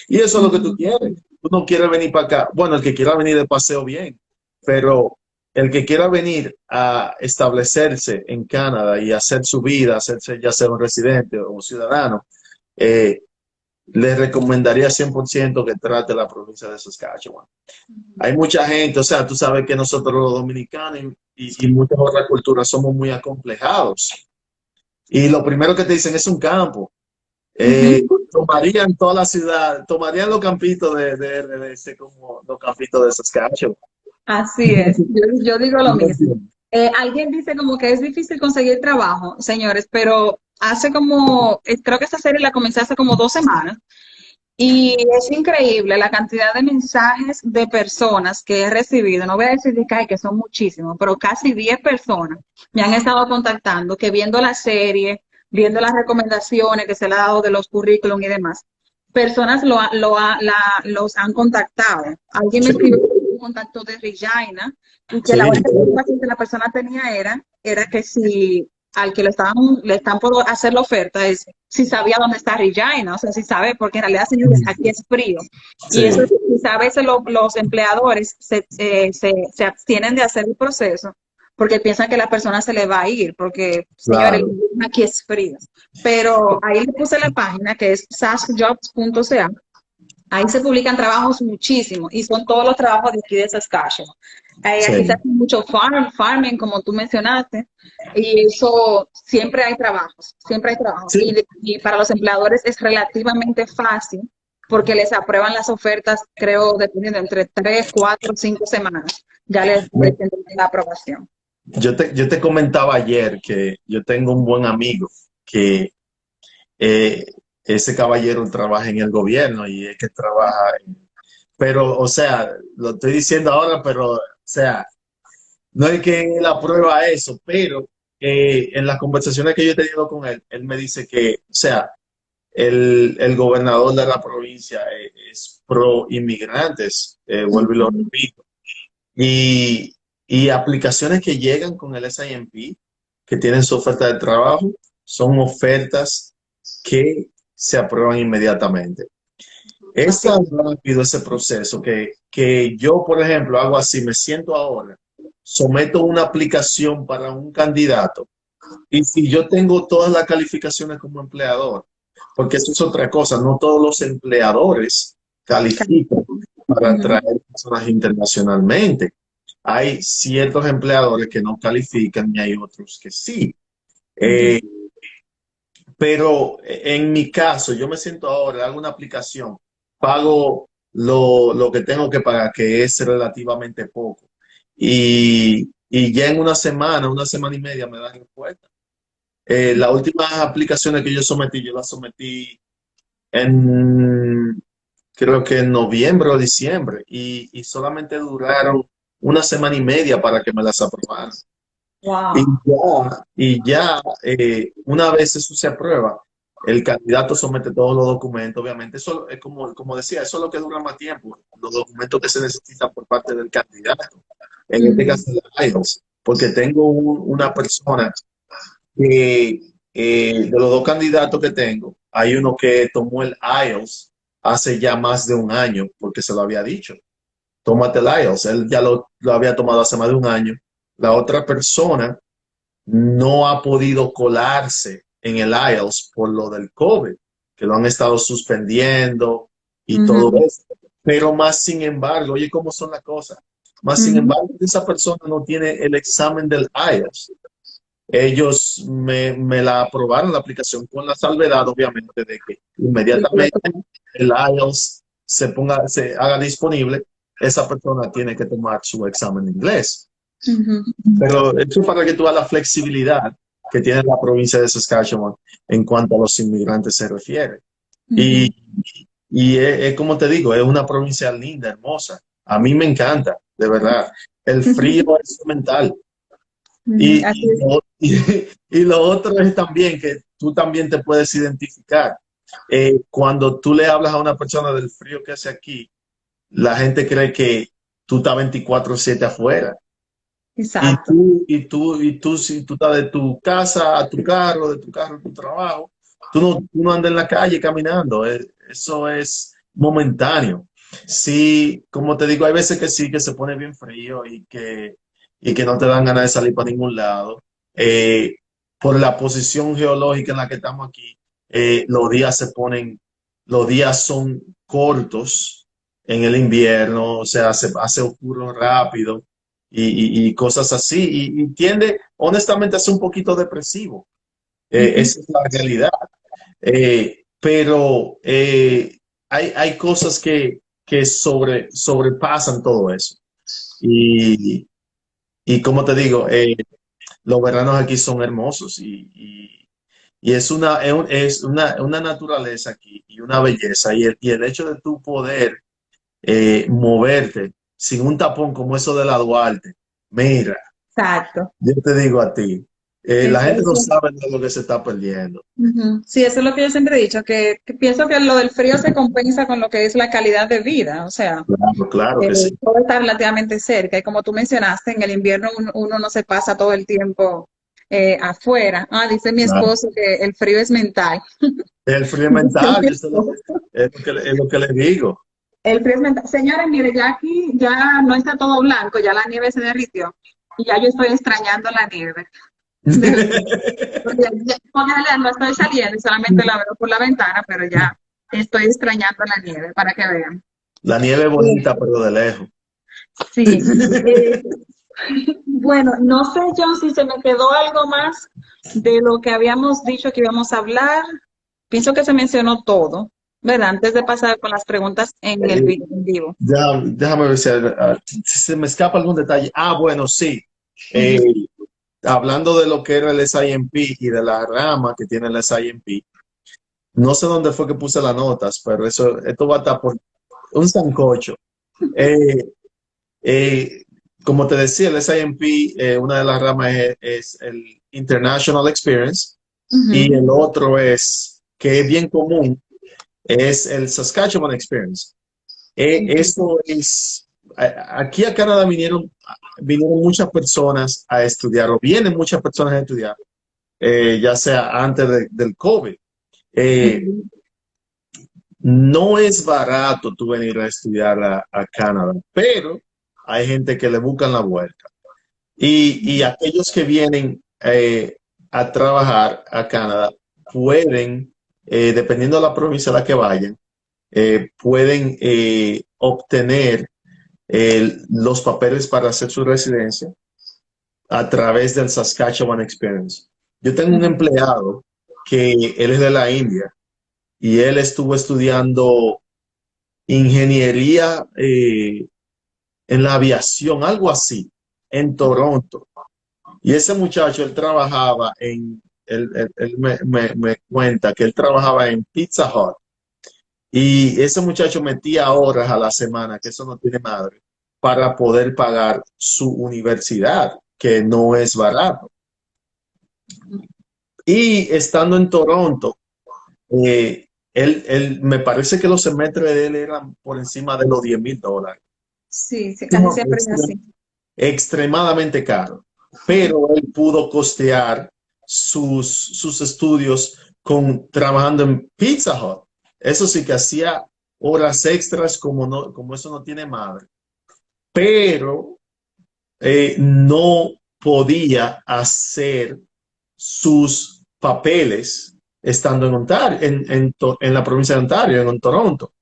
Y eso es lo que tú Ujú. quieres. Tú no quieres venir para acá. Bueno, el que quiera venir de paseo, bien. Pero el que quiera venir a establecerse en Canadá y hacer su vida, hacerse ya sea un residente o un ciudadano, eh, le recomendaría 100% que trate la provincia de Saskatchewan. Hay mucha gente, o sea, tú sabes que nosotros los dominicanos y muchas otras culturas somos muy acomplejados. Y lo primero que te dicen es un campo. Ujú. Tomarían toda la ciudad, tomarían los campitos de RDC como los campitos de Saskatchewan. Así es. Yo digo lo mismo. Alguien dice como que es difícil conseguir trabajo, señores, pero hace como, creo que esta serie la comencé hace como 2 semanas. Y es increíble la cantidad de mensajes de personas que he recibido. No voy a decir que, ay, que son muchísimos, pero casi 10 personas me han estado contactando que viendo la serie, viendo las recomendaciones que se le ha dado de los currículum y demás, personas los han contactado. Alguien me Sí, escribió un contacto de Regina y que la sí, única preocupación que la persona tenía era que si al que le están por hacer la oferta es si sabía dónde está Regina, o sea, si sabe, porque en realidad, señores, aquí es frío. Y eso, sí, quizá a veces los empleadores se abstienen de hacer el proceso porque piensan que la persona se le va a ir, porque, señores, claro. aquí es frío. Pero ahí le puse la página que es saskjobs.ca. Ahí se publican trabajos muchísimos y son todos los trabajos de aquí de Saskatchewan. Aquí se Sí, hace mucho farming, como tú mencionaste, y eso siempre hay trabajos, siempre hay trabajo. sí, Y para los empleadores es relativamente fácil porque les aprueban las ofertas, creo, dependiendo entre 3, 4, 5 semanas. Ya les Me- tendrán la aprobación. yo te comentaba ayer que yo tengo un buen amigo que eh, ese caballero trabaja en el gobierno y es que trabaja, pero, o sea, lo estoy diciendo ahora, pero, o sea, no es que él aprueba eso, pero en las conversaciones que yo he tenido con él, él me dice que, o sea, el gobernador de la provincia es pro inmigrantes, vuelvo y lo Ujú. repito. Y aplicaciones que llegan con el SIMP, que tienen su oferta de trabajo, son ofertas que se aprueban inmediatamente. Es Así tan es. rápido ese proceso que yo, por ejemplo, hago así, me siento ahora, someto una aplicación para un candidato y si yo tengo todas las calificaciones como empleador, porque eso es otra cosa, no todos los empleadores califican para Ujú. atraer personas internacionalmente. Hay ciertos empleadores que no califican y hay otros que sí. Ujú. Eh, pero en mi caso, yo me siento ahora, hago una aplicación, pago lo que tengo que pagar, que es relativamente poco. Y y ya en una semana y media me dan respuesta. Las últimas aplicaciones que yo las sometí en, creo que en noviembre o diciembre, y solamente duraron una semana y media para que me las aprobaran. Wow. Una vez eso se aprueba, el candidato somete todos los documentos, obviamente. Eso es como decía, eso es lo que dura más tiempo, los documentos que se necesitan por parte del candidato. En este Ujú, caso, el IELTS, porque tengo una persona que, de los dos candidatos que tengo, hay uno que tomó el IELTS hace ya más de un año, porque se lo había dicho. Tómate el IELTS. Él ya lo había tomado hace más de un año. La otra persona no ha podido colarse en el IELTS por lo del COVID, que lo han estado suspendiendo y todo ujú, eso. Pero más sin embargo, oye, ¿cómo son las cosas? Más sin ujú. embargo, esa persona no tiene el examen del IELTS. Ellos me la aprobaron la aplicación con la salvedad, obviamente, de que inmediatamente el IELTS se haga disponible, esa persona tiene que tomar su examen de inglés. Ujú, Pero eso es para que tú veas la flexibilidad que tiene la provincia de Saskatchewan en cuanto a los inmigrantes se refiere. ujú, Y, y es como te digo, es una provincia linda, hermosa. A mí me encanta, de verdad. El frío es mental. ujú. Y, Así y, es. lo, y lo otro es también que tú también te puedes identificar. Cuando tú le hablas a una persona del frío que hace aquí, la gente cree que tú estás 24/7 afuera. Exacto. Si tú estás de tu casa a tu carro, de tu carro a tu trabajo, tú no andas en la calle caminando. Eso es momentáneo. Sí, como te digo, hay veces que sí, que se pone bien frío y que no te dan ganas de salir para ningún lado. Eh, por la posición geológica en la que estamos aquí, los días son cortos en el invierno, o sea, se hace oscuro rápido y cosas así. Y tiende, honestamente, a ser un poquito depresivo. Ujú. Esa es la realidad. Pero hay cosas que sobrepasan todo eso. Y, y como te digo, los veranos aquí son hermosos y es una naturaleza aquí y una belleza. Y el hecho de tu poder moverte sin un tapón como eso de la Duarte, mira, Exacto. yo te digo a ti, la gente no Eso. sabe de lo que se está perdiendo. Ujú. Sí, eso es lo que yo siempre he dicho, que pienso que lo del frío se compensa con lo que es la calidad de vida, o sea, Claro, claro que sí. todo está relativamente cerca y como tú mencionaste, en el invierno uno no se pasa todo el tiempo afuera. Ah, dice mi Claro. esposo que el frío es mental. El frío Dice mental, mi yo sé lo esposo. es lo que le digo. El frío es mental. Señores, mire, ya aquí ya no está todo blanco, ya la nieve se derritió y ya yo estoy extrañando la nieve. De verdad. Porque no estoy saliendo y solamente la veo por la ventana, pero ya estoy extrañando la nieve para que vean. La nieve es bonita, pero de lejos. Sí. Eh, bueno, no sé, John, si se me quedó algo más de lo que habíamos dicho que íbamos a hablar. Pienso que se mencionó todo, ¿verdad? Antes de pasar con las preguntas en el Eh, video en vivo. déjame ver si se me escapa algún detalle. Ah, bueno, sí. Eh, Ujú, hablando de lo que era el SIMP y de la rama que tiene el SIMP, no sé dónde fue que puse las notas, pero esto va a estar por un sancocho. Eh, eh, como te decía, el SIMP, una de las ramas es el International Experience y ujú, el otro que es bien común, es el Saskatchewan Experience. ujú. Aquí a Canadá vinieron muchas personas a estudiar, o vienen muchas personas a estudiar, ya sea antes del COVID. Eh, Ujú. no es barato tú venir a estudiar a Canadá, pero hay gente que le buscan la vuelta. Y aquellos que vienen a trabajar a Canadá pueden, dependiendo de la provincia a la que vayan, pueden obtener los papeles para hacer su residencia a través del Saskatchewan Experience. Yo tengo un empleado que él es de la India y él estuvo estudiando ingeniería en la aviación, algo así. en Toronto. Y ese muchacho, él trabajaba él me cuenta que él trabajaba en Pizza Hut. Y ese muchacho metía horas a la semana, que eso no tiene madre, para poder pagar su universidad, que no es barato. Y estando en Toronto, me parece que los semestres de él eran por encima de los $10,000. Sí, sí, casi No, siempre es así. extremadamente caro, pero él pudo costear sus estudios trabajando en Pizza Hut. Eso sí que hacía horas extras como eso no tiene madre, pero no podía hacer sus papeles estando en Ontario, en la provincia de Ontario, en Toronto,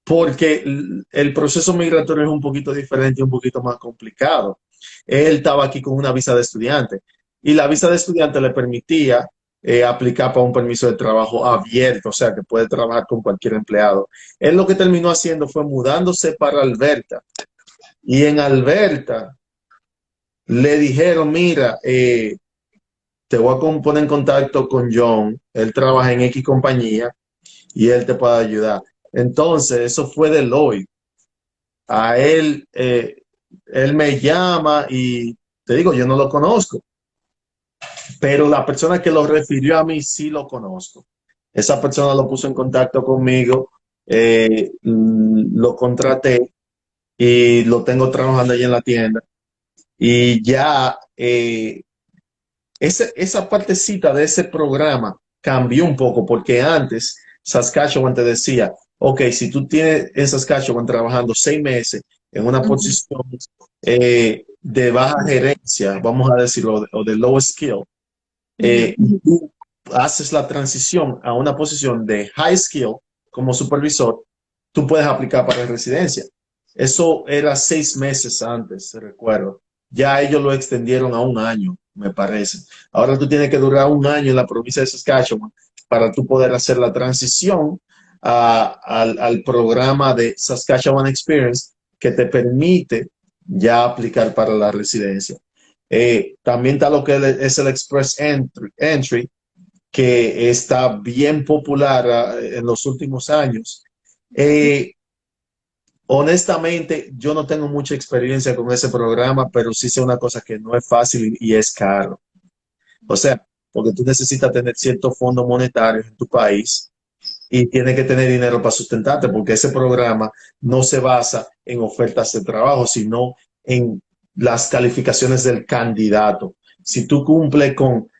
porque el proceso migratorio es un poquito diferente y un poquito más complicado. Él estaba aquí con una visa de estudiante y la visa de estudiante le permitía aplicar para un permiso de trabajo abierto, o sea, que puede trabajar con cualquier empleado. Él lo que terminó haciendo fue mudándose para Alberta y en Alberta le dijeron, mira, te voy a poner en contacto con John, él trabaja en X compañía y él te puede ayudar. Entonces, eso fue de Lloyd. A él me llama y te digo, yo no lo conozco, pero la persona que lo refirió a mí sí lo conozco. Esa persona lo puso en contacto conmigo, lo contraté y lo tengo trabajando allí en la tienda. Y ya esa partecita de ese programa cambió un poco porque antes Saskatchewan te decía, ok, si tú tienes en Saskatchewan trabajando 6 meses en una Ujú, posición de baja gerencia, vamos a decirlo, o de low skill, ujú. y tú haces la transición a una posición de high skill como supervisor, tú puedes aplicar para residencia. Eso era 6 meses antes, recuerdo. Ya ellos lo extendieron a un año, me parece. Ahora tú tienes que durar un año en la provincia de Saskatchewan para tú poder hacer la transición al programa de Saskatchewan Experience que te permite ya aplicar para la residencia. También está lo que es el Express Entry, que está bien popular en los últimos años. Eh, Honestamente, yo no tengo mucha experiencia con ese programa, pero sí sé una cosa que no es fácil y es caro. O sea, porque tú necesitas tener ciertos fondos monetarios en tu país y tienes que tener dinero para sustentarte, porque ese programa no se basa en ofertas de trabajo, sino en las calificaciones del candidato. Si tú cumples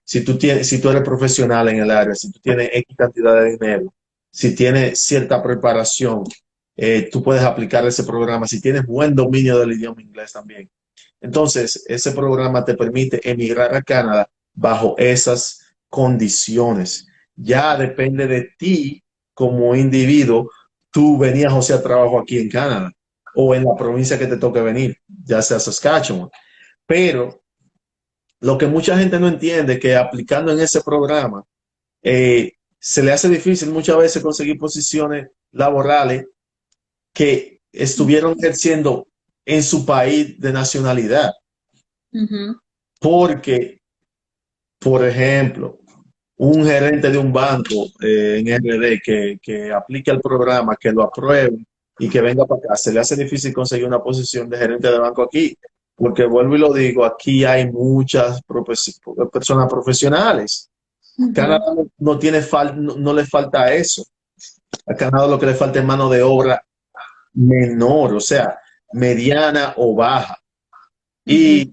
si tú eres profesional en el área, si tú tienes X cantidad de dinero, si tienes cierta preparación, tú puedes aplicar ese programa. Si tienes buen dominio del idioma inglés también. Entonces, ese programa te permite emigrar a Canadá bajo esas condiciones. Ya depende de ti como individuo, tú venías o sea trabajo aquí en Canadá o en la provincia que te toque venir, ya sea Saskatchewan. Pero lo que mucha gente no entiende es que aplicando en ese programa se le hace difícil muchas veces conseguir posiciones laborales que estuvieron ejerciendo en su país de nacionalidad. Ujú. Porque, por ejemplo, un gerente de un banco en RD que aplique el programa, que lo apruebe y que venga para acá, se le hace difícil conseguir una posición de gerente de banco aquí, porque vuelvo y lo digo, aquí hay muchas personas profesionales. Canadá Ujú. no tiene no le falta eso. A Canadá lo que le falta es mano de obra menor, o sea, mediana o baja. Ujú. Y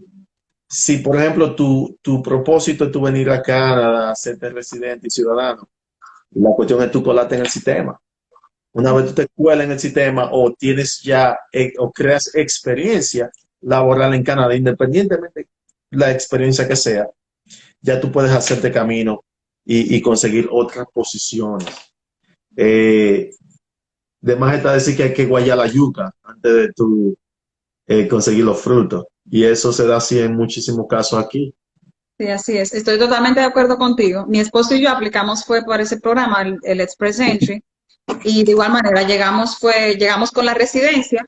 si, por ejemplo, tu propósito es tu venir a Canadá, hacerte residente y ciudadano, la cuestión es tu colarte en el sistema. Una vez tú te cuelas en el sistema o tienes ya o creas experiencia laboral en Canadá, independientemente de la experiencia que sea, ya tú puedes hacerte camino y conseguir otras posiciones. Eh, de más está decir que hay que guayar la yuca antes de tú conseguir los frutos. Y eso se da así en muchísimos casos aquí. Sí, así es. Estoy totalmente de acuerdo contigo. Mi esposo y yo aplicamos fue por ese programa, el Express Entry, y de igual manera llegamos con la residencia,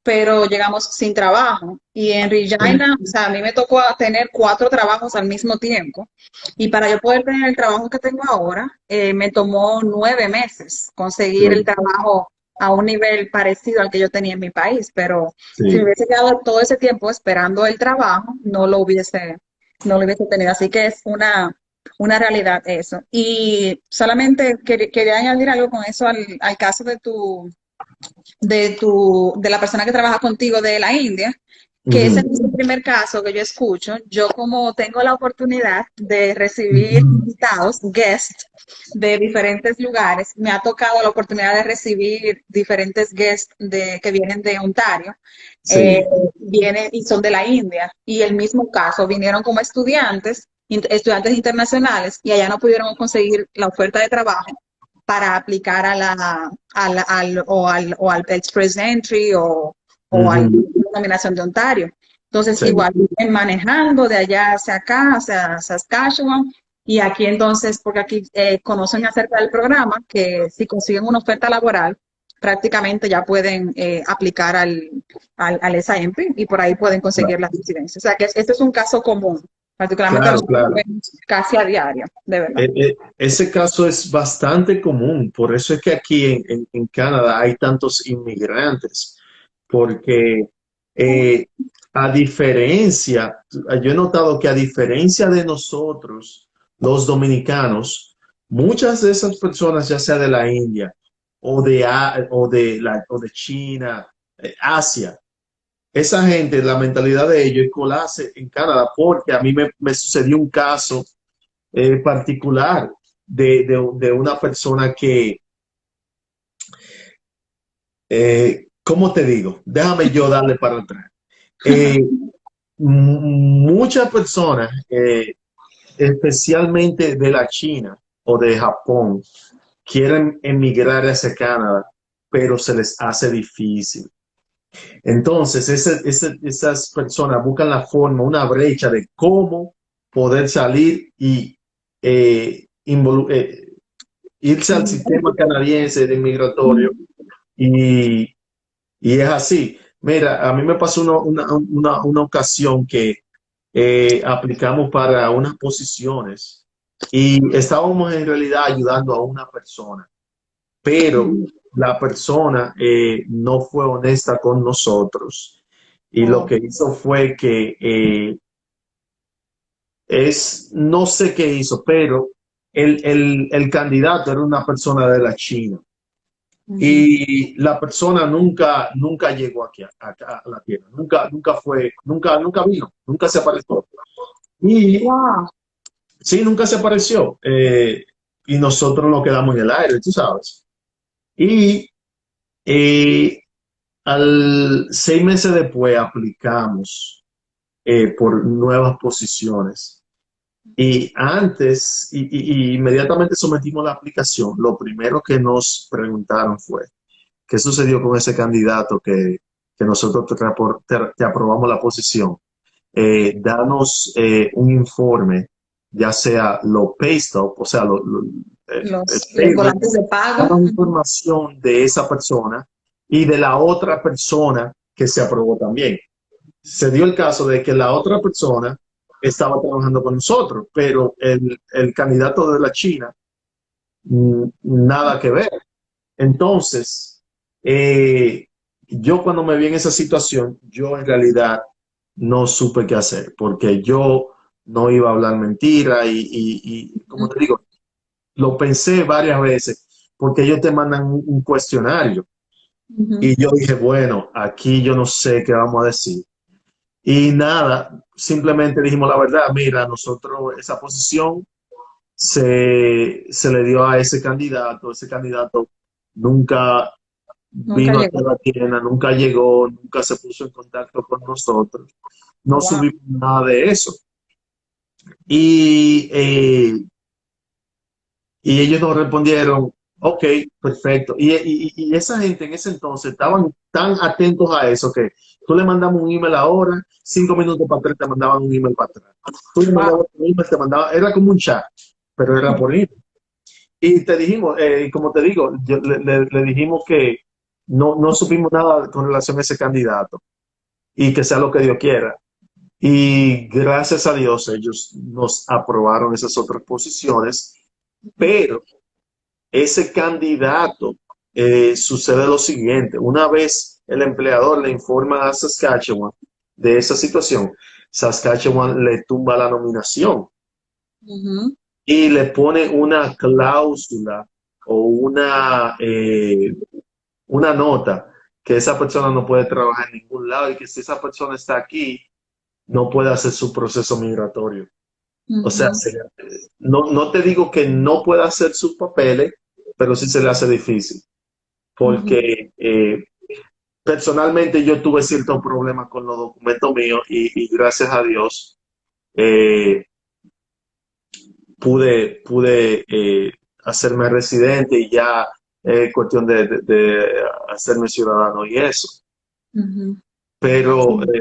pero llegamos sin trabajo. Y en Regina, o sea, a mí me tocó tener 4 trabajos al mismo tiempo. Y para yo poder tener el trabajo que tengo ahora, me tomó 9 meses conseguir el Sí, trabajo a un nivel parecido al que yo tenía en mi país. Pero si me sí, hubiese quedado todo ese tiempo esperando el trabajo, no lo hubiese tenido. Así que es una realidad eso. Y solamente quería añadir algo con eso al caso de la persona que trabaja contigo de la India, que ese ujú, es el primer caso que yo escucho. Yo como tengo la oportunidad de recibir invitados, guests, de diferentes lugares, me ha tocado la oportunidad de recibir diferentes guests que vienen de Ontario, eh, sí, vienen y son de la India. Y el mismo caso, vinieron como estudiantes, estudiantes internacionales, y allá no pudieron conseguir la oferta de trabajo para aplicar al Express Entry o a la ujú, nominación de Ontario. Entonces, sí, igual viven manejando de allá hacia acá, hacia Saskatchewan, y aquí entonces, porque aquí conocen acerca del programa, que si consiguen una oferta laboral, prácticamente ya pueden aplicar al SIMP y por ahí pueden conseguir claro, la residencia. O sea que este es un caso común, particularmente claro, nosotros lo claro. vemos casi a diario, de verdad. Ese caso es bastante común, por eso es que aquí en Canadá hay tantos inmigrantes, porque eh, a diferencia, yo he notado que a diferencia de nosotros, los dominicanos, muchas de esas personas, ya sea de la India o de China, Asia, esa gente, la mentalidad de ellos es colarse en Canadá, porque a mí me sucedió un caso particular de una persona que, ¿cómo te digo? Déjame yo darle para atrás. Eh, Muchas personas, especialmente de la China o de Japón, quieren emigrar hacia Canadá, pero se les hace difícil. Entonces, esas personas buscan la forma, una brecha de cómo poder salir y irse al sistema canadiense de inmigratorio y, y es así. Mira, a mí me pasó una ocasión que aplicamos para unas posiciones y estábamos en realidad ayudando a una persona, pero la persona no fue honesta con nosotros y lo Oh, que hizo fue que no sé qué hizo, pero el candidato era una persona de la China. ujú. Y la persona nunca llegó aquí a la tierra, nunca vino, nunca se apareció. Y Wow. sí, nunca se apareció. Y nosotros nos quedamos en el aire, tú sabes. Y eh, al 6 meses después aplicamos por nuevas posiciones. Y antes, y inmediatamente sometimos la aplicación, lo primero que nos preguntaron fue, ¿qué sucedió con ese candidato que nosotros te aprobamos la posición? Danos un informe, ya sea lo pay stub, o sea, el Los payment, volantes de pago. danos información de esa persona y de la otra persona que se aprobó también. Se dio el caso de que la otra persona estaba trabajando con nosotros, pero el candidato de la China, nada que ver. Entonces, yo cuando me vi en esa situación, yo en realidad no supe qué hacer, porque yo no iba a hablar mentira y como te digo, lo pensé varias veces, porque ellos te mandan un cuestionario Ujú. y yo dije, bueno, aquí yo no sé qué vamos a decir. Y nada, simplemente dijimos la verdad, mira, nosotros esa posición se le dio a ese candidato nunca Nunca vino aquí llegó. a la tienda, nunca llegó, nunca se puso en contacto con nosotros. No Wow. subimos nada de eso. Y, y ellos nos respondieron, ok, perfecto. Y esa gente en ese entonces estaban tan atentos a eso que tú le mandabas un email ahora, 5 minutos para atrás te mandaban un email para atrás. Tú le Wow. mandabas un email, te mandaba, era como un chat, pero era por email. Y te dijimos, como te digo, le dijimos que no supimos nada con relación a ese candidato y que sea lo que Dios quiera. Y gracias a Dios ellos nos aprobaron esas otras posiciones, pero ese candidato sucede lo siguiente, una vez el empleador le informa a Saskatchewan de esa situación, Saskatchewan le tumba la nominación Ujú, y le pone una cláusula o una nota que esa persona no puede trabajar en ningún lado y que si esa persona está aquí, no puede hacer su proceso migratorio. O sea, ujú, no te digo que no pueda hacer sus papeles, pero sí se le hace difícil, ujú. porque personalmente yo tuve ciertos problemas con los documentos míos y gracias a Dios eh, pude hacerme residente y ya es cuestión de hacerme ciudadano y eso. Ujú. Pero Sí.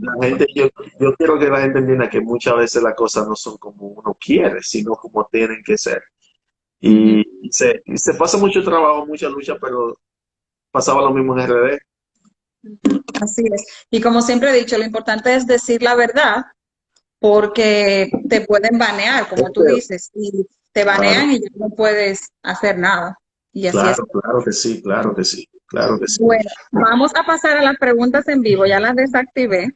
la gente, yo quiero que la gente entienda que muchas veces las cosas no son como uno quiere, sino como tienen que ser. Ujú. Y se pasa mucho trabajo, mucha lucha, pero pasaba lo mismo en RD. Ujú. Así es. Y como siempre he dicho, lo importante es decir la verdad porque te pueden banear, como tú Pero, dices, y te claro, banean y ya no puedes hacer nada. Y así es. claro que sí, claro que sí, claro que sí. Bueno, vamos a pasar a las preguntas en vivo. Ya las desactivé.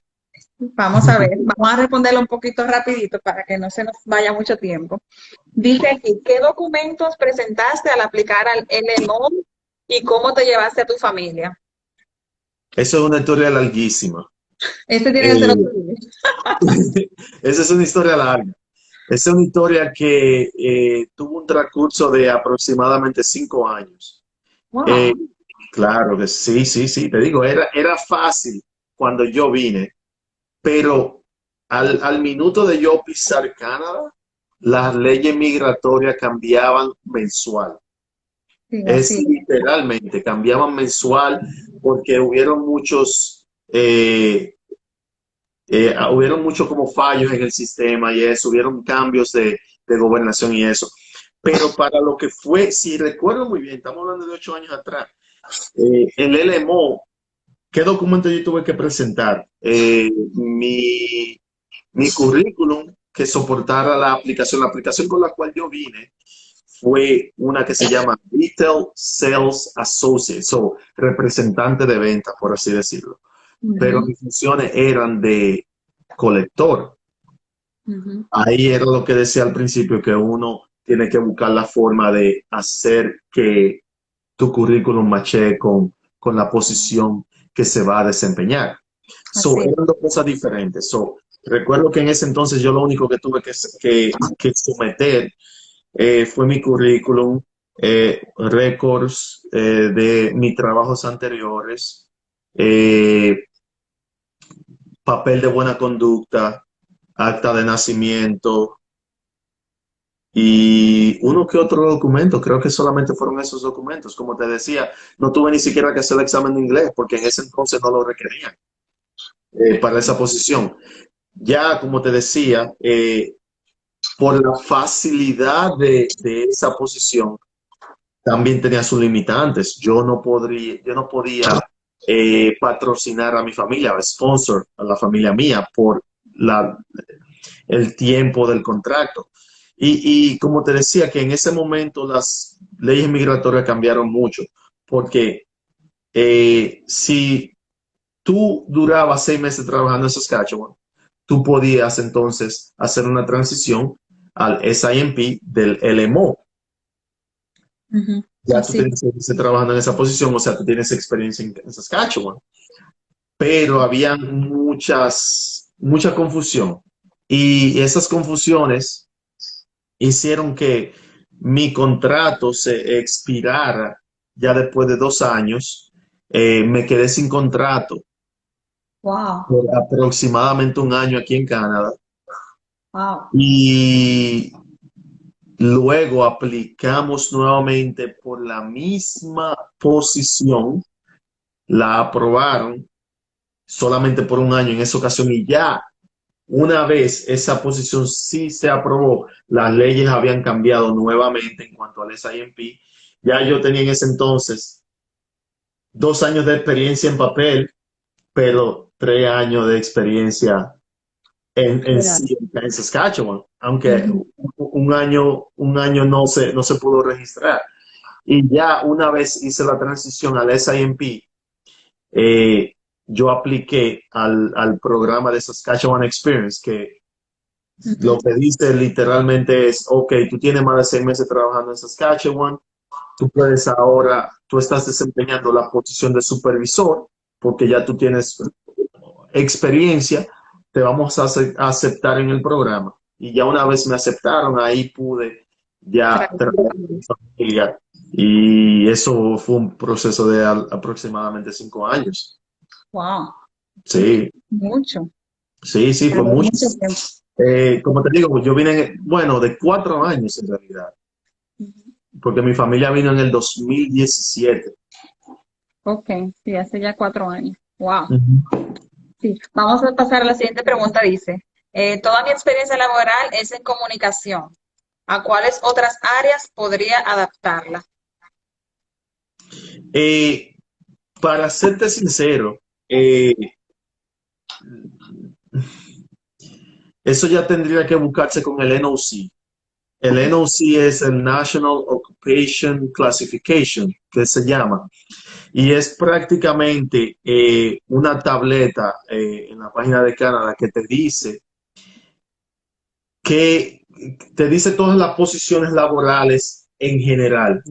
Vamos a ver, vamos a responderlo un poquito rapidito para que no se nos vaya mucho tiempo. Dice aquí, ¿qué documentos presentaste al aplicar al LMO y cómo te llevaste a tu familia? Eso es una historia larguísima. Este tiene que ser Eh, otro día. esa es una historia larga. Esa es una historia que tuvo un transcurso de aproximadamente 5 años. Eh, Wow. claro que sí, sí, sí, te digo, era fácil cuando yo vine, pero al minuto de yo pisar Canadá, las leyes migratorias cambiaban mensual. Sí, Es así. literalmente, cambiaban mensual porque hubieron muchos como fallos en el sistema y eso, hubieron cambios de gobernación y eso. Pero para lo que fue, si recuerdo muy bien, estamos hablando de 8 años atrás, el LMO, ¿qué documento yo tuve que presentar? Mi currículum que soportara la aplicación con la cual yo vine fue una que se llama Retail Sales Associate, o representante de ventas, por así decirlo. Pero Ujú, mis funciones eran de colector. ujú. Ahí era lo que decía al principio, que uno tiene que buscar la forma de hacer que tu currículum mache con la posición que se va a desempeñar. Así es. Eran dos cosas diferentes. Recuerdo que en ese entonces yo lo único que tuve que someter fue mi currículum, récords de mis trabajos anteriores, eh, papel de buena conducta, acta de nacimiento y uno que otro documento. Creo que solamente fueron esos documentos. Como te decía, no tuve ni siquiera que hacer el examen de inglés porque en ese entonces no lo requerían para esa posición. Ya, como te decía, por la facilidad de esa posición, también tenía sus limitantes. Yo no podía patrocinar a mi familia, sponsor a la familia mía por la, el tiempo del contrato. Y como te decía, que en ese momento las leyes migratorias cambiaron mucho, porque si tú durabas 6 meses trabajando en Saskatchewan, tú podías entonces hacer una transición al SIMP del LMO. Ujú. Ya tú Así tienes que estar trabajando en esa posición, o sea, tú tienes experiencia en Saskatchewan, pero había mucha confusión. Y esas confusiones hicieron que mi contrato se expirara ya después de 2 años. Me quedé sin contrato wow, por aproximadamente un año aquí en Canadá. wow. Y luego aplicamos nuevamente por la misma posición, la aprobaron solamente por un año en esa ocasión y ya una vez esa posición sí se aprobó, las leyes habían cambiado nuevamente en cuanto al SIMP. Ya yo tenía en ese entonces 2 años de experiencia en papel, pero 3 años de experiencia en Real. sí en Saskatchewan, aunque Ujú. un año no se pudo registrar. Y ya una vez hice la transición al SIMP, eh, yo apliqué al programa de Saskatchewan Experience, que lo Ujú. que dice literalmente es, ok, tú tienes más de 6 meses trabajando en Saskatchewan, tú estás desempeñando la posición de supervisor, porque ya tú tienes experiencia, te vamos a aceptar en el programa. Y ya una vez me aceptaron, ahí pude ya trabajar con mi familia. Y eso fue un proceso de aproximadamente 5 años. Wow, Sí, mucho. sí, sí, fue Tardó mucho. mucho tiempo. Como te digo, yo vine, bueno, de 4 años en realidad, Ujú. porque mi familia vino en el 2017. Ok, sí, hace ya 4 años. Wow. Ujú. Sí, vamos a pasar a la siguiente pregunta. Dice, toda mi experiencia laboral es en comunicación. ¿A cuáles otras áreas podría adaptarla? Eh, para serte sincero, eh, eso ya tendría que buscarse con el NOC. El NOC es el National Occupation Classification, que se llama, y es prácticamente una tableta en la página de Canadá que te dice todas las posiciones laborales en general,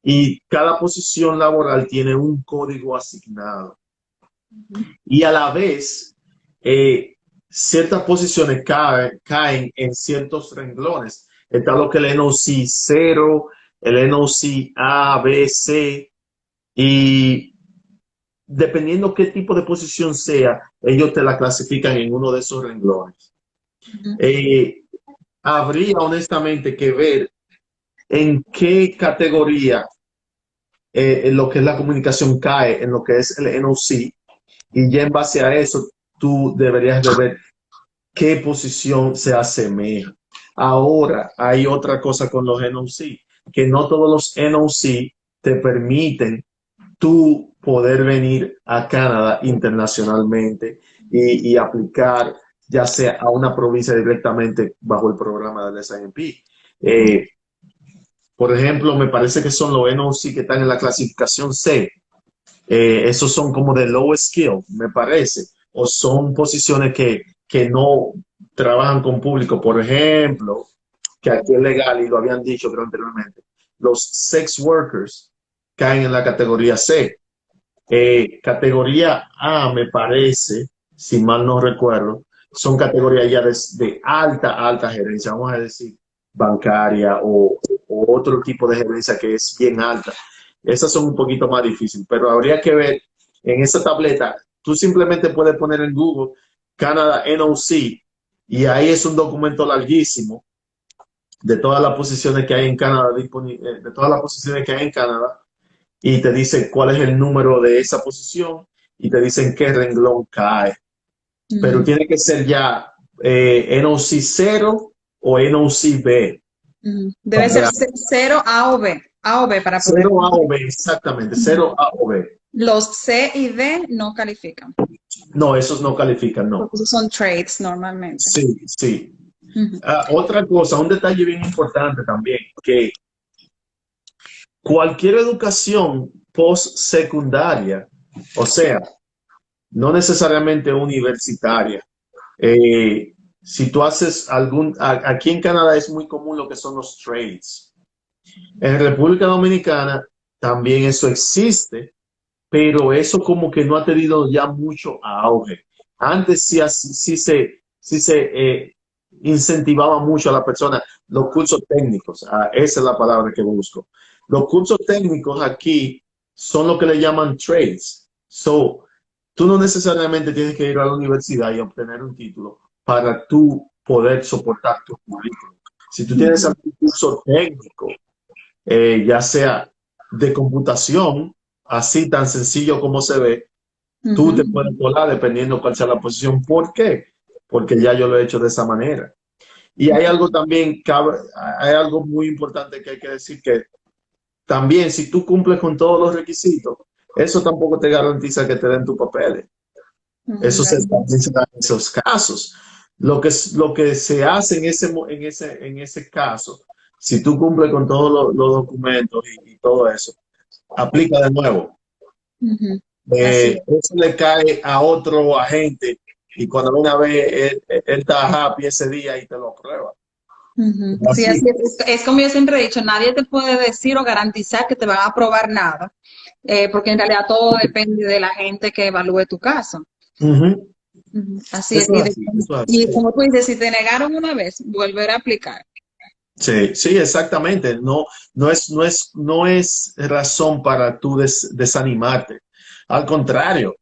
y cada posición laboral tiene un código asignado. Ujú. Y a la vez, ciertas posiciones caen en ciertos renglones. Está lo que el NOC 0, el NOC A, B, C, y dependiendo qué tipo de posición sea, ellos te la clasifican en uno de esos renglones. Ujú. Eh, Habría honestamente que ver en qué categoría en lo que es la comunicación cae, en lo que es el NOC, y ya en base a eso tú deberías de ver qué posición se asemeja. Ahora, hay otra cosa con los NOC, que no todos los NOC te permiten tú poder venir a Canadá internacionalmente y aplicar ya sea a una provincia directamente bajo el programa del SIMP. Eh, por ejemplo, me parece que son los NOC que están en la clasificación C. Esos son como de low skill, me parece, o son posiciones que no trabajan con público. Por ejemplo, que aquí es legal y lo habían dicho creo anteriormente, los sex workers caen en la categoría C. Categoría A, me parece, si mal no recuerdo, son categorías ya de alta, alta gerencia, vamos a decir, bancaria o otro tipo de gerencia que es bien alta. Esas son un poquito más difíciles, pero habría que ver en esa tableta. Tú simplemente puedes poner en Google Canada NOC y ahí es un documento larguísimo de todas las posiciones que hay en Canadá, de todas las posiciones que hay en Canadá, y te dice cuál es el número de esa posición y te dicen qué renglón cae. Pero Mm. tiene que ser ya NOC 0 o NOC B. Debe ser Para cero A o B. A o B para poder. 0 A o B, exactamente, Ujú. 0 A o B. Los C y D no califican, No, esos no califican, no. porque esos son trades normalmente. Sí, sí. Ujú. Otra cosa, un detalle bien importante también, que cualquier educación postsecundaria, o sea, no necesariamente universitaria, si tú haces aquí en Canadá es muy común lo que son los trades. En República Dominicana también eso existe, pero eso como que no ha tenido ya mucho auge. Antes sí se incentivaba mucho a la persona los cursos técnicos. Esa es la palabra que busco. Los cursos técnicos aquí son lo que le llaman trades. So, tú no necesariamente tienes que ir a la universidad y obtener un título para tú poder soportar tu currículum. Si tú tienes Ujú. algún curso técnico, ya sea de computación, así tan sencillo como se ve, tú te Ujú. puedes colar dependiendo cuál sea la posición. ¿Por qué? Porque ya yo lo he hecho de esa manera. Y hay algo también, hay algo muy importante que hay que decir, que también si tú cumples con todos los requisitos, eso tampoco te garantiza que te den tus papeles. Eso se Así es. establece en esos casos. Lo que se hace en ese caso, si tú cumples con todos los documentos y todo eso, aplica de nuevo. Ujú. Así es. Eso le cae a otro agente y cuando viene a ver, él está happy ese día y te lo aprueba. Ujú. Sí, Así. así es. Es como yo siempre he dicho, nadie te puede decir o garantizar que te van a aprobar nada, porque en realidad todo depende de la gente que evalúe tu caso. Ujú. Ujú. Así es. Eso es así, eso es Y así. como tú dices, si te negaron una vez, volver a aplicar. Sí, sí, exactamente. No es razón para tú desanimarte. Al contrario,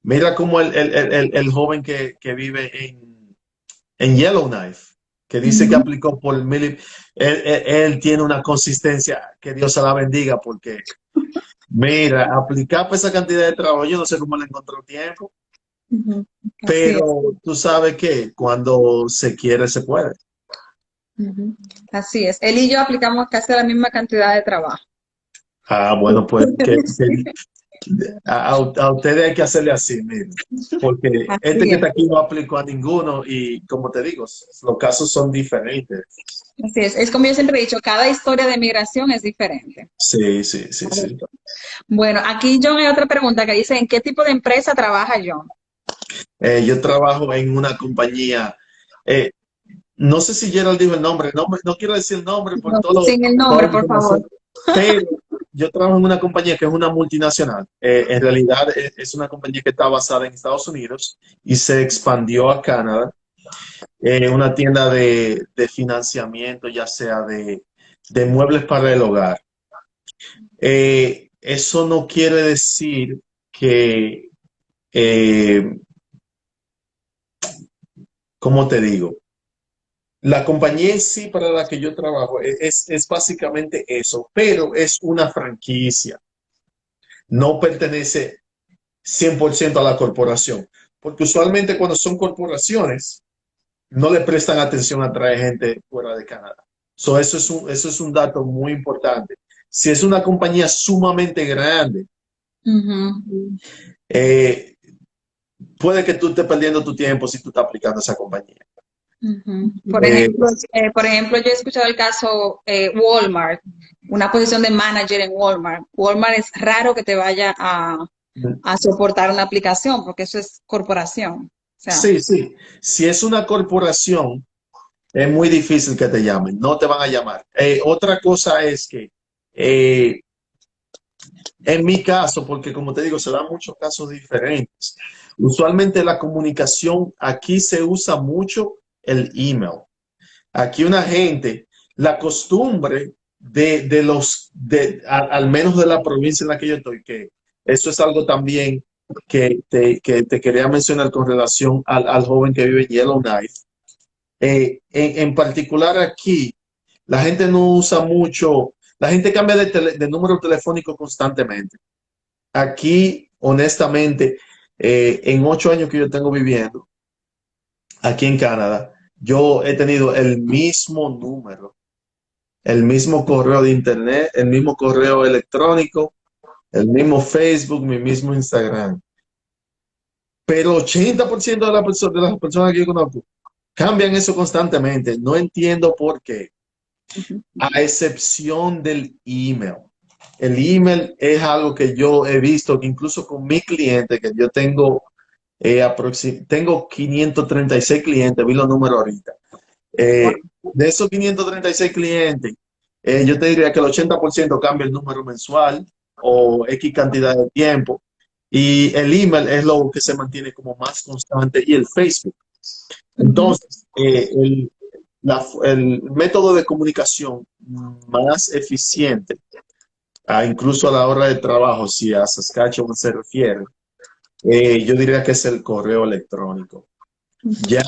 mira como el joven que vive en Yellowknife, que dice que Ujú. aplicó por él tiene una consistencia que Dios se la bendiga, porque mira, aplicar por esa cantidad de trabajo, yo no sé cómo le encontró tiempo, Ujú. Así es. pero tú sabes que cuando se quiere, se puede. Ujú. Así es. Él y yo aplicamos casi la misma cantidad de trabajo. Ah, bueno, pues a ustedes hay que hacerle así, miren, porque este Así que es. está aquí no aplicó a ninguno y como te digo, los casos son diferentes. Así es. Es como yo siempre he dicho, cada historia de migración es diferente. Sí, sí, sí, sí. Bueno, aquí John hay otra pregunta que dice, ¿en qué tipo de empresa trabaja John? Yo trabajo en una compañía, eh, no sé si Gerald dijo el nombre, no quiero decir el nombre por No, sin el toda nombre, la por favor. información, pero yo trabajo en una compañía que es una multinacional. En realidad es una compañía que está basada en Estados Unidos y se expandió a Canadá. Una tienda de financiamiento, ya sea de muebles para el hogar. Eso no quiere decir que, eh, ¿cómo te digo? La compañía en sí para la que yo trabajo es básicamente eso, pero es una franquicia. No pertenece 100% a la corporación, porque usualmente cuando son corporaciones no le prestan atención a traer gente fuera de Canadá. Eso es un dato muy importante. Si es una compañía sumamente grande, Ujú, eh, puede que tú estés perdiendo tu tiempo si tú estás aplicando a esa compañía. ujú. Eh, Por ejemplo, yo he escuchado el caso Walmart, una posición de manager en Walmart. Walmart es raro que te vaya a soportar una aplicación porque eso es corporación. O sea, sí, sí. Si es una corporación, es muy difícil que te llamen. No te van a llamar. Otra cosa es que eh, en mi caso, porque como te digo, se dan muchos casos diferentes. Usualmente la comunicación aquí se usa mucho el email. Aquí una gente, la costumbre al menos de la provincia en la que yo estoy, que eso es algo también que te quería mencionar con relación al joven que vive en Yellowknife. En particular aquí, la gente no usa mucho, la gente cambia de número telefónico constantemente. Aquí, honestamente, en 8 años que yo tengo viviendo aquí en Canadá, yo he tenido el mismo número, el mismo correo de internet, el mismo correo electrónico, el mismo Facebook, mi mismo Instagram. Pero 80% de las personas que yo conozco cambian eso constantemente. No entiendo por qué, ujú, a excepción del email. El email es algo que yo he visto que incluso con mi cliente, que yo tengo, tengo 536 clientes, vi los números ahorita. wow, De esos 536 clientes, yo te diría que el 80% cambia el número mensual o X cantidad de tiempo. Y el email es lo que se mantiene como más constante y el Facebook. ujú, Entonces, el método de comunicación más eficiente, incluso a la hora de trabajo, si a Saskatchewan se refiere, yo diría que es el correo electrónico. ujú. Ya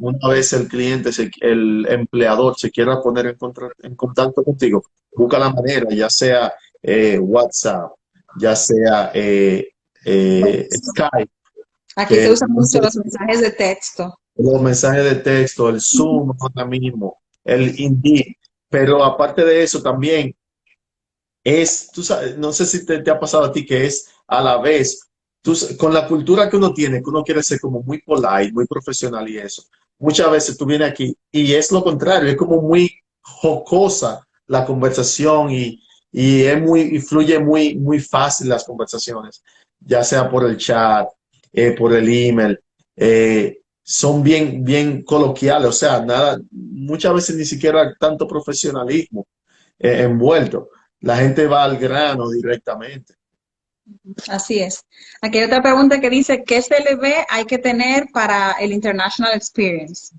una vez el cliente, el empleador se quiera poner en contacto contigo, busca la manera, ya sea WhatsApp, ya sea Skype, Aquí se que usan mucho los mensajes de texto. los mensajes de texto, el Zoom ahora mismo, el Indeed. Pero aparte de eso, también es, tú sabes, no sé si te ha pasado a ti que es a la vez, con la cultura que uno tiene, que uno quiere ser como muy polite, muy profesional y eso. Muchas veces tú vienes aquí y es lo contrario, es como muy jocosa la conversación y es muy, y fluye muy, muy fácil las conversaciones, ya sea por el chat, por el email. Son bien, bien coloquiales, o sea, nada, muchas veces ni siquiera tanto profesionalismo envuelto. La gente va al grano directamente. Así es. Aquí hay otra pregunta que dice, ¿qué CLB hay que tener para el International Experience?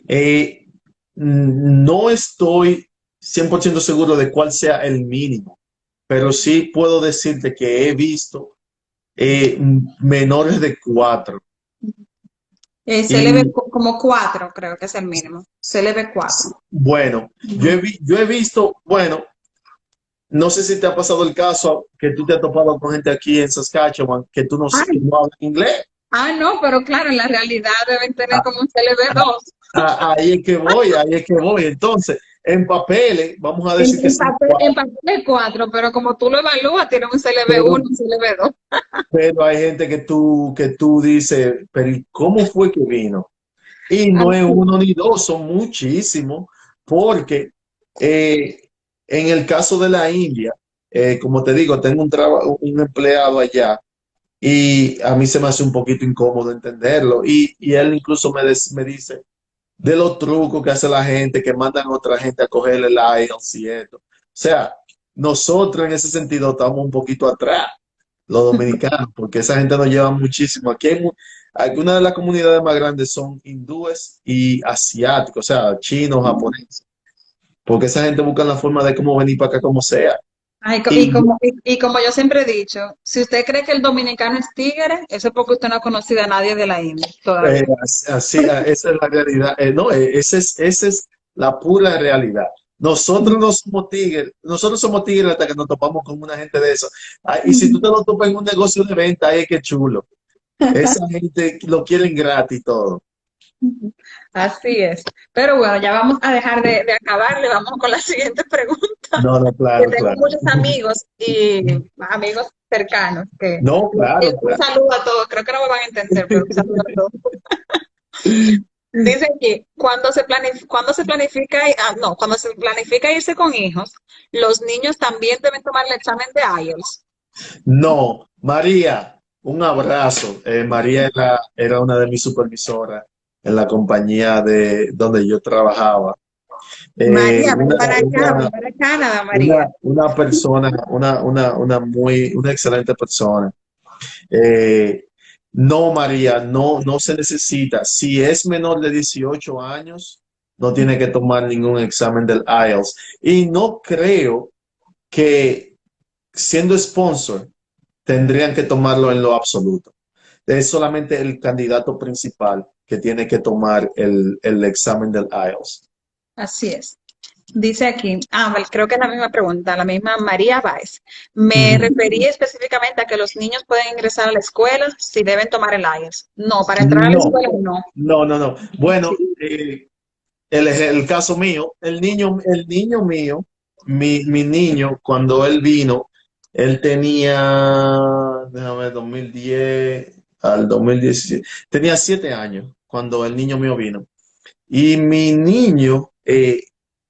Eh, no estoy 100% seguro de cuál sea el mínimo, pero sí puedo decirte que he visto menores de 4. CLB Y como 4, creo que es el mínimo. CLB 4. bueno, yo he visto, bueno, no sé si te ha pasado el caso que tú te has topado con gente aquí en Saskatchewan que tú no, que Ay, no hablas inglés. no, pero claro, en la realidad deben tener como un CLB 2. Ahí es que voy. Entonces, en papeles, vamos a decir que son En 4, papel es 4, pero como tú lo evalúas, tiene un CLB pero, 1, un CLB 2. pero hay gente que tú dices, pero ¿y cómo fue que vino? Y no es uno ni dos, son muchísimos, porque eh, en el caso de la India, como te digo, tengo un empleado allá y a mí se me hace un poquito incómodo entenderlo. Y él incluso me dice de los trucos que hace la gente, que mandan a otra gente a coger el IELTS y esto. O sea, nosotros en ese sentido estamos un poquito atrás, los dominicanos, porque esa gente nos lleva muchísimo. Aquí hay algunas de las comunidades más grandes son hindúes y asiáticos, o sea, chinos, japoneses, porque esa gente busca la forma de cómo venir para acá como sea. Ay, Y y como yo siempre he dicho, si usted cree que el dominicano es tigre, eso es porque usted no ha conocido a nadie de la India todavía. así, esa es la realidad. No, esa es la pura realidad. Nosotros no somos tigres, nosotros somos tigres hasta que nos topamos con una gente de eso. Ah, y si tú te lo topas en un negocio de venta, ay, qué chulo. Esa gente lo quieren gratis y todo. Así es. Pero bueno, ya vamos a dejar de acabarle, vamos con la siguiente pregunta. No, no, Que claro, tengo claro. muchos amigos y amigos cercanos que No, claro, un claro. saludo a todos, creo que no me van a entender, pero un saludo a todos. Dice que cuando se planifica irse con hijos, los niños también deben tomar el examen de IELTS. No, María, un abrazo. María era una de mis supervisoras en la compañía de donde yo trabajaba. Eh, María, una, ven una, para Canadá, María. una persona, una excelente persona. Eh, no, María, no, no se necesita. Si es menor de 18 años, no tiene que tomar ningún examen del IELTS. Y no creo que siendo sponsor tendrían que tomarlo en lo absoluto. Es solamente el candidato principal que tiene que tomar el examen del IELTS. Así es. Dice aquí, well, creo que es la misma pregunta, la misma María Báez. Me Ujú. refería específicamente a que los niños pueden ingresar a la escuela si deben tomar el IELTS. No, para entrar a la No, escuela no. no. Bueno, el caso mío, el niño mío, mi niño, cuando él vino, él tenía, déjame ver, 2010 al 2017, tenía 7 años cuando el niño mío vino. Y mi niño,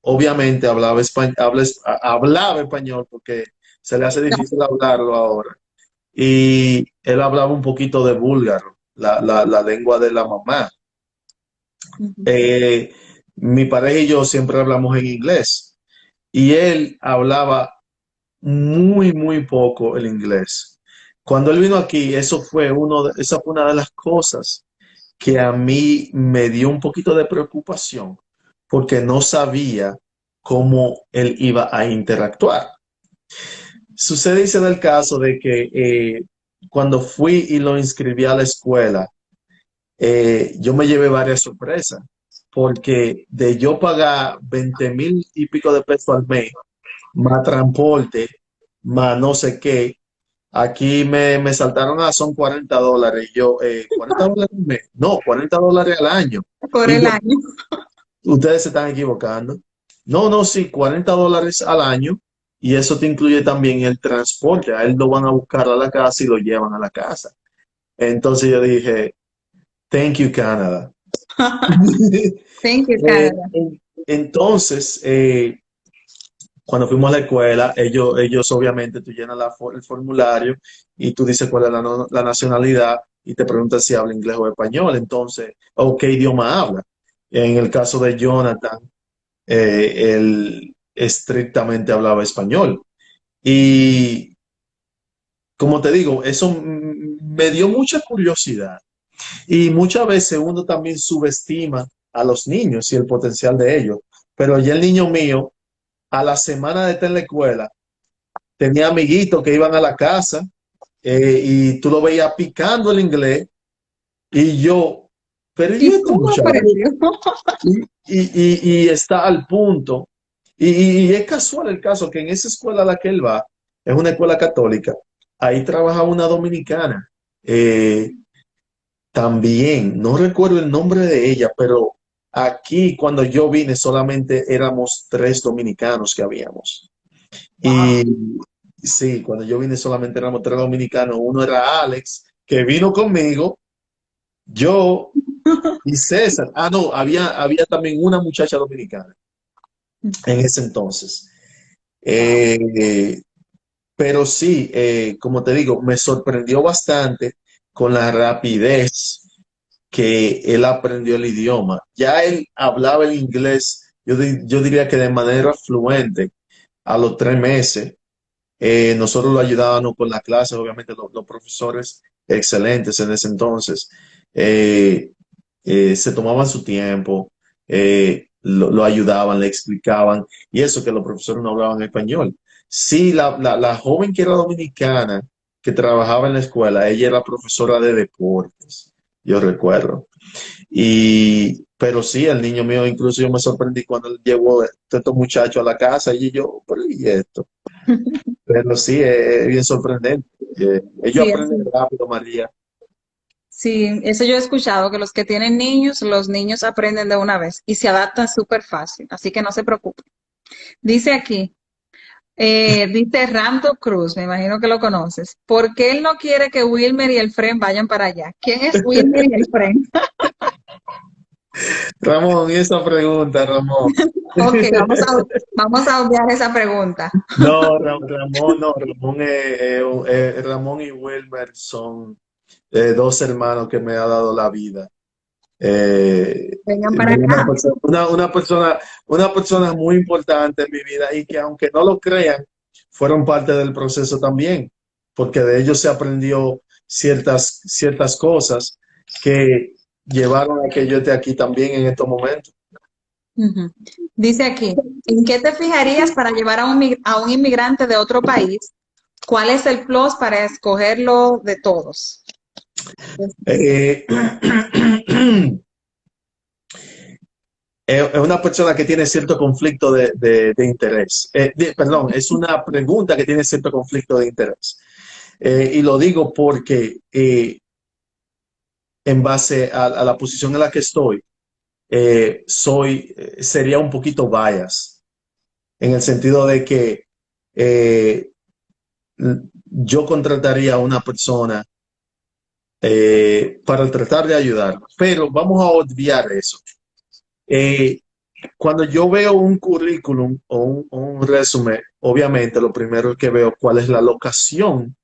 obviamente, hablaba español porque se le hace difícil hablarlo ahora. Y él hablaba un poquito de búlgaro, la lengua de la mamá. Ujú. Eh, Mi pareja y yo siempre hablamos en inglés y él hablaba muy, muy poco el inglés. Cuando él vino aquí, esa fue una de las cosas que a mí me dio un poquito de preocupación porque no sabía cómo él iba a interactuar. Sucede y se da el caso de que cuando fui y lo inscribí a la escuela, yo me llevé varias sorpresas, porque de yo pagar 20,000 y pico de pesos al mes, más transporte, más no sé qué, aquí me saltaron son $40. Y yo, $40 al mes, no, $40 al año. Por Y el yo, año. ustedes se están equivocando. No, no, sí, $40 al año y eso te incluye también el transporte. A él lo van a buscar a la casa y lo llevan a la casa. Entonces yo dije, thank you, Canada. Thank you, Eh, Canada. entonces, cuando fuimos a la escuela, ellos obviamente, tú llenas el formulario y tú dices cuál es la nacionalidad y te preguntan si habla inglés o español. Entonces, o qué idioma habla. En el caso de Jonathan, él estrictamente hablaba español. Y como te digo, eso me dio mucha curiosidad. Y muchas veces uno también subestima a los niños y el potencial de ellos. Pero ya el niño mío, a la semana de estar en la escuela, tenía amiguitos que iban a la casa y tú lo veías picando el inglés y yo, pero ¿y ¿Y este cómo muchacho? aprendió? Y está al punto. Y es casual el caso que en esa escuela a la que él va, es una escuela católica, ahí trabaja una dominicana. También, no recuerdo el nombre de ella, pero aquí cuando yo vine solamente éramos 3 dominicanos que habíamos. Wow. Y sí, cuando yo vine solamente éramos 3 dominicanos. Uno era Alex, que vino conmigo, yo y César. Ah, no, había también una muchacha dominicana en ese entonces. Wow. Eh, pero sí, como te digo, me sorprendió bastante con la rapidez que él aprendió el idioma. Ya él hablaba el inglés, yo diría que de manera fluente a los 3 meses. Nosotros lo ayudábamos con las clases, obviamente los profesores excelentes en ese entonces. Eh, Se tomaban su tiempo, lo ayudaban, le explicaban, y eso que los profesores no hablaban español. Sí, la joven que era dominicana, que trabajaba en la escuela, ella era profesora de deportes, yo recuerdo. Pero sí, el niño mío, incluso yo me sorprendí cuando él llevó a estos muchachos a la casa y yo, pero ¿y esto? Pero sí, es bien sorprendente. Ellos Sí, aprenden así. rápido, María. Sí, eso yo he escuchado, que los que tienen niños, los niños aprenden de una vez y se adaptan súper fácil, así que no se preocupen. Dice aquí, dice Rando Cruz, me imagino que lo conoces. ¿Por qué él no quiere que Wilmer y el Fren vayan para allá? ¿Quién es Wilmer y el Fren? Ramón, y esa pregunta, Ramón. Ok, vamos a obviar esa pregunta. No, Ramón, no, Ramón, Ramón y Wilmer son 2 hermanos que me ha dado la vida. Vengan para acá. Una persona muy importante en mi vida y que aunque no lo crean, fueron parte del proceso también, porque de ellos se aprendió ciertas cosas que llevaron a que yo esté aquí también en estos momentos. Ujú. Dice aquí, ¿en qué te fijarías para llevar a un inmigrante de otro país? ¿Cuál es el plus para escogerlo de todos? Eh, es una persona que tiene cierto conflicto de interés. Perdón, es una pregunta que tiene cierto conflicto de interés. Y lo digo porque en base a la posición en la que estoy, sería un poquito bias, en el sentido de que eh, yo contrataría a una persona para tratar de ayudar, pero vamos a obviar eso. Eh, Cuando yo veo un currículum o un resumen, obviamente lo primero que veo cuál es la locación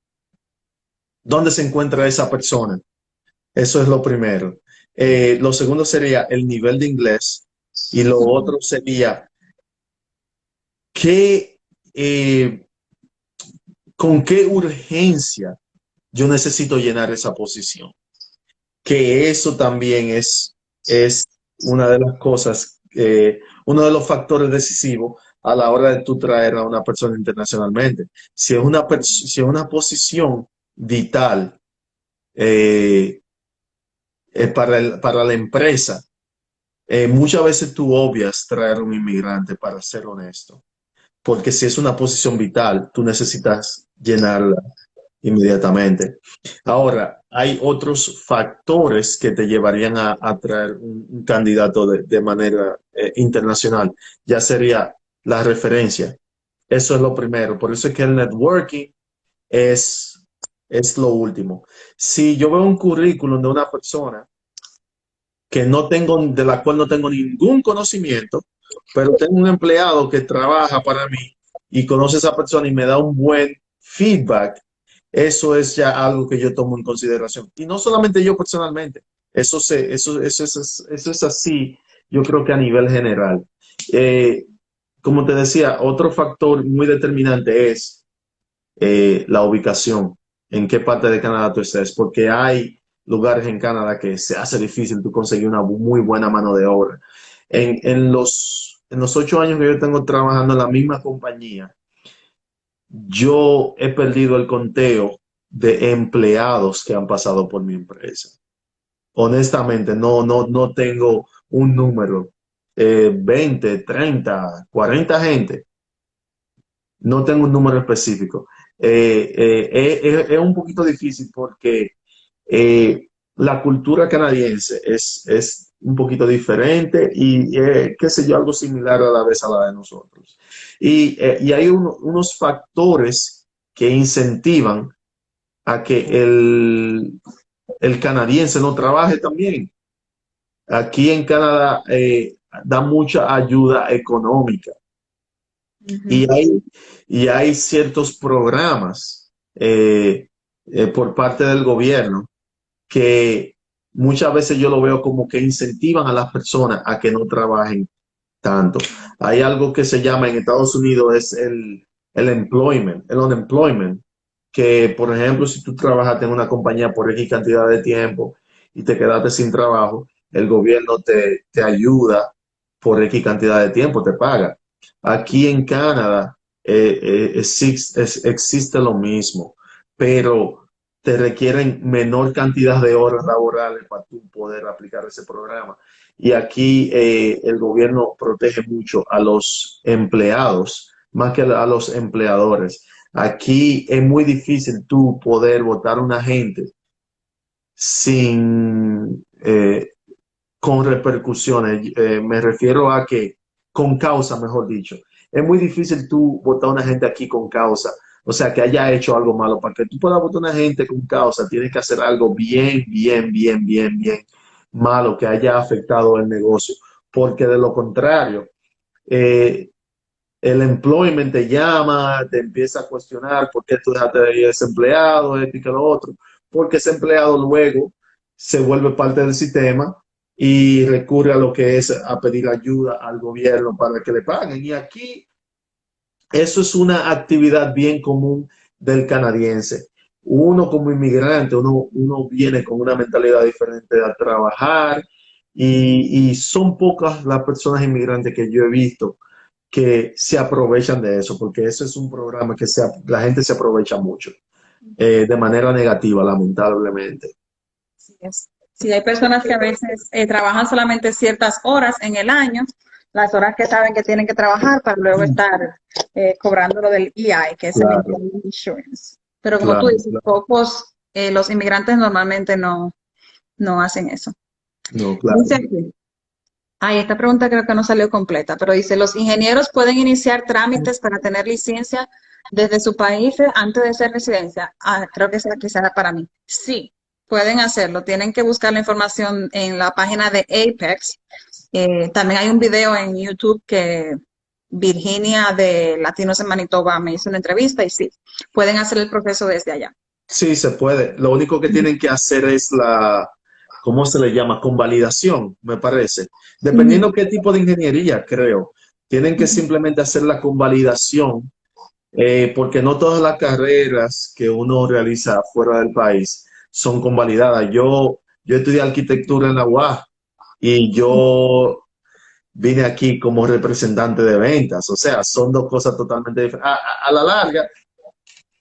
donde se encuentra esa persona. Eso es lo primero. Lo segundo sería el nivel de inglés y lo Ujú. otro sería qué, eh, con qué urgencia yo necesito llenar esa posición. Que eso también es una de las cosas, uno de los factores decisivos a la hora de tú traer a una persona internacionalmente. Si es una posición vital eh, para la empresa, muchas veces tú obvias traer un inmigrante, para ser honesto, porque si es una posición vital, tú necesitas llenarla inmediatamente. Ahora, hay otros factores que te llevarían a traer un candidato de manera internacional. Ya sería la referencia. Eso es lo primero. Por eso es que el networking es, es lo último. Si yo veo un currículum de una persona que no tengo, de la cual no tengo ningún conocimiento, pero tengo un empleado que trabaja para mí y conoce a esa persona y me da un buen feedback, eso es ya algo que yo tomo en consideración. Y no solamente yo personalmente, eso es así, yo creo que a nivel general. Eh, Como te decía, otro factor muy determinante es la ubicación, en qué parte de Canadá tú estés, porque hay lugares en Canadá que se hace difícil tú conseguir una muy buena mano de obra. En los 8 años que yo tengo trabajando en la misma compañía, yo he perdido el conteo de empleados que han pasado por mi empresa. Honestamente, no tengo un número, 20, 30, 40 gente. No tengo un número específico. Es un poquito difícil porque la cultura canadiense es un poquito diferente y, qué sé yo, algo similar a la vez a la de nosotros. Y hay unos factores que incentivan a que el canadiense no trabaje también. Aquí en Canadá da mucha ayuda económica. Ujú. Y hay ciertos programas por parte del gobierno que muchas veces yo lo veo como que incentivan a las personas a que no trabajen tanto. Hay algo que se llama en Estados Unidos es el unemployment, que por ejemplo, si tú trabajas en una compañía por X cantidad de tiempo y te quedaste sin trabajo, el gobierno te ayuda por X cantidad de tiempo, te paga. Aquí en Canadá existe lo mismo, pero te requieren menor cantidad de horas laborales para tú poder aplicar ese programa. Y aquí el gobierno protege mucho a los empleados más que a los empleadores. Aquí es muy difícil tú poder votar a una gente sin, con repercusiones. Me refiero a que con causa, mejor dicho. Es muy difícil tú votar a una gente aquí con causa. O sea, que haya hecho algo malo. Para que tú puedas votar a una gente con causa, tienes que hacer algo bien, bien, bien, bien, bien malo que haya afectado el negocio. Porque de lo contrario, eh, el employment te llama, te empieza a cuestionar por qué tú dejaste de ir desempleado, esto y que lo otro, porque ese empleado luego se vuelve parte del sistema y recurre a lo que es a pedir ayuda al gobierno para que le paguen. Y aquí eso es una actividad bien común del canadiense. Uno como inmigrante, uno viene con una mentalidad diferente a trabajar y son pocas las personas inmigrantes que yo he visto que se aprovechan de eso, porque eso es un programa que la gente se aprovecha mucho, de manera negativa, lamentablemente. Así es. Sí, hay personas que a veces trabajan solamente ciertas horas en el año, las horas que saben que tienen que trabajar para luego estar cobrando lo del EI, que es el Claro, Employee Insurance. Pero como tú claro, dices, claro. pocos, los inmigrantes normalmente no hacen eso. No, Dice claro. aquí, ay, esta pregunta creo que no salió completa, pero dice, ¿los ingenieros pueden iniciar trámites para tener licencia desde su país antes de ser residencia? Ah, creo que esa quizá era para mí. Sí, pueden hacerlo. Tienen que buscar la información en la página de Apex. También hay un video en YouTube que Virginia de Latinos en Manitoba me hizo una entrevista y sí, pueden hacer el proceso desde allá. Sí, se puede. Lo único que tienen que hacer es ¿cómo se le llama? Convalidación, me parece. Dependiendo Ujú, qué tipo de ingeniería, creo. Tienen que ujú. simplemente hacer la convalidación, porque no todas las carreras que uno realiza fuera del país son convalidadas. Yo estudié arquitectura en la UAS y yo vine aquí como representante de ventas. O sea, son dos cosas totalmente diferentes. A la larga,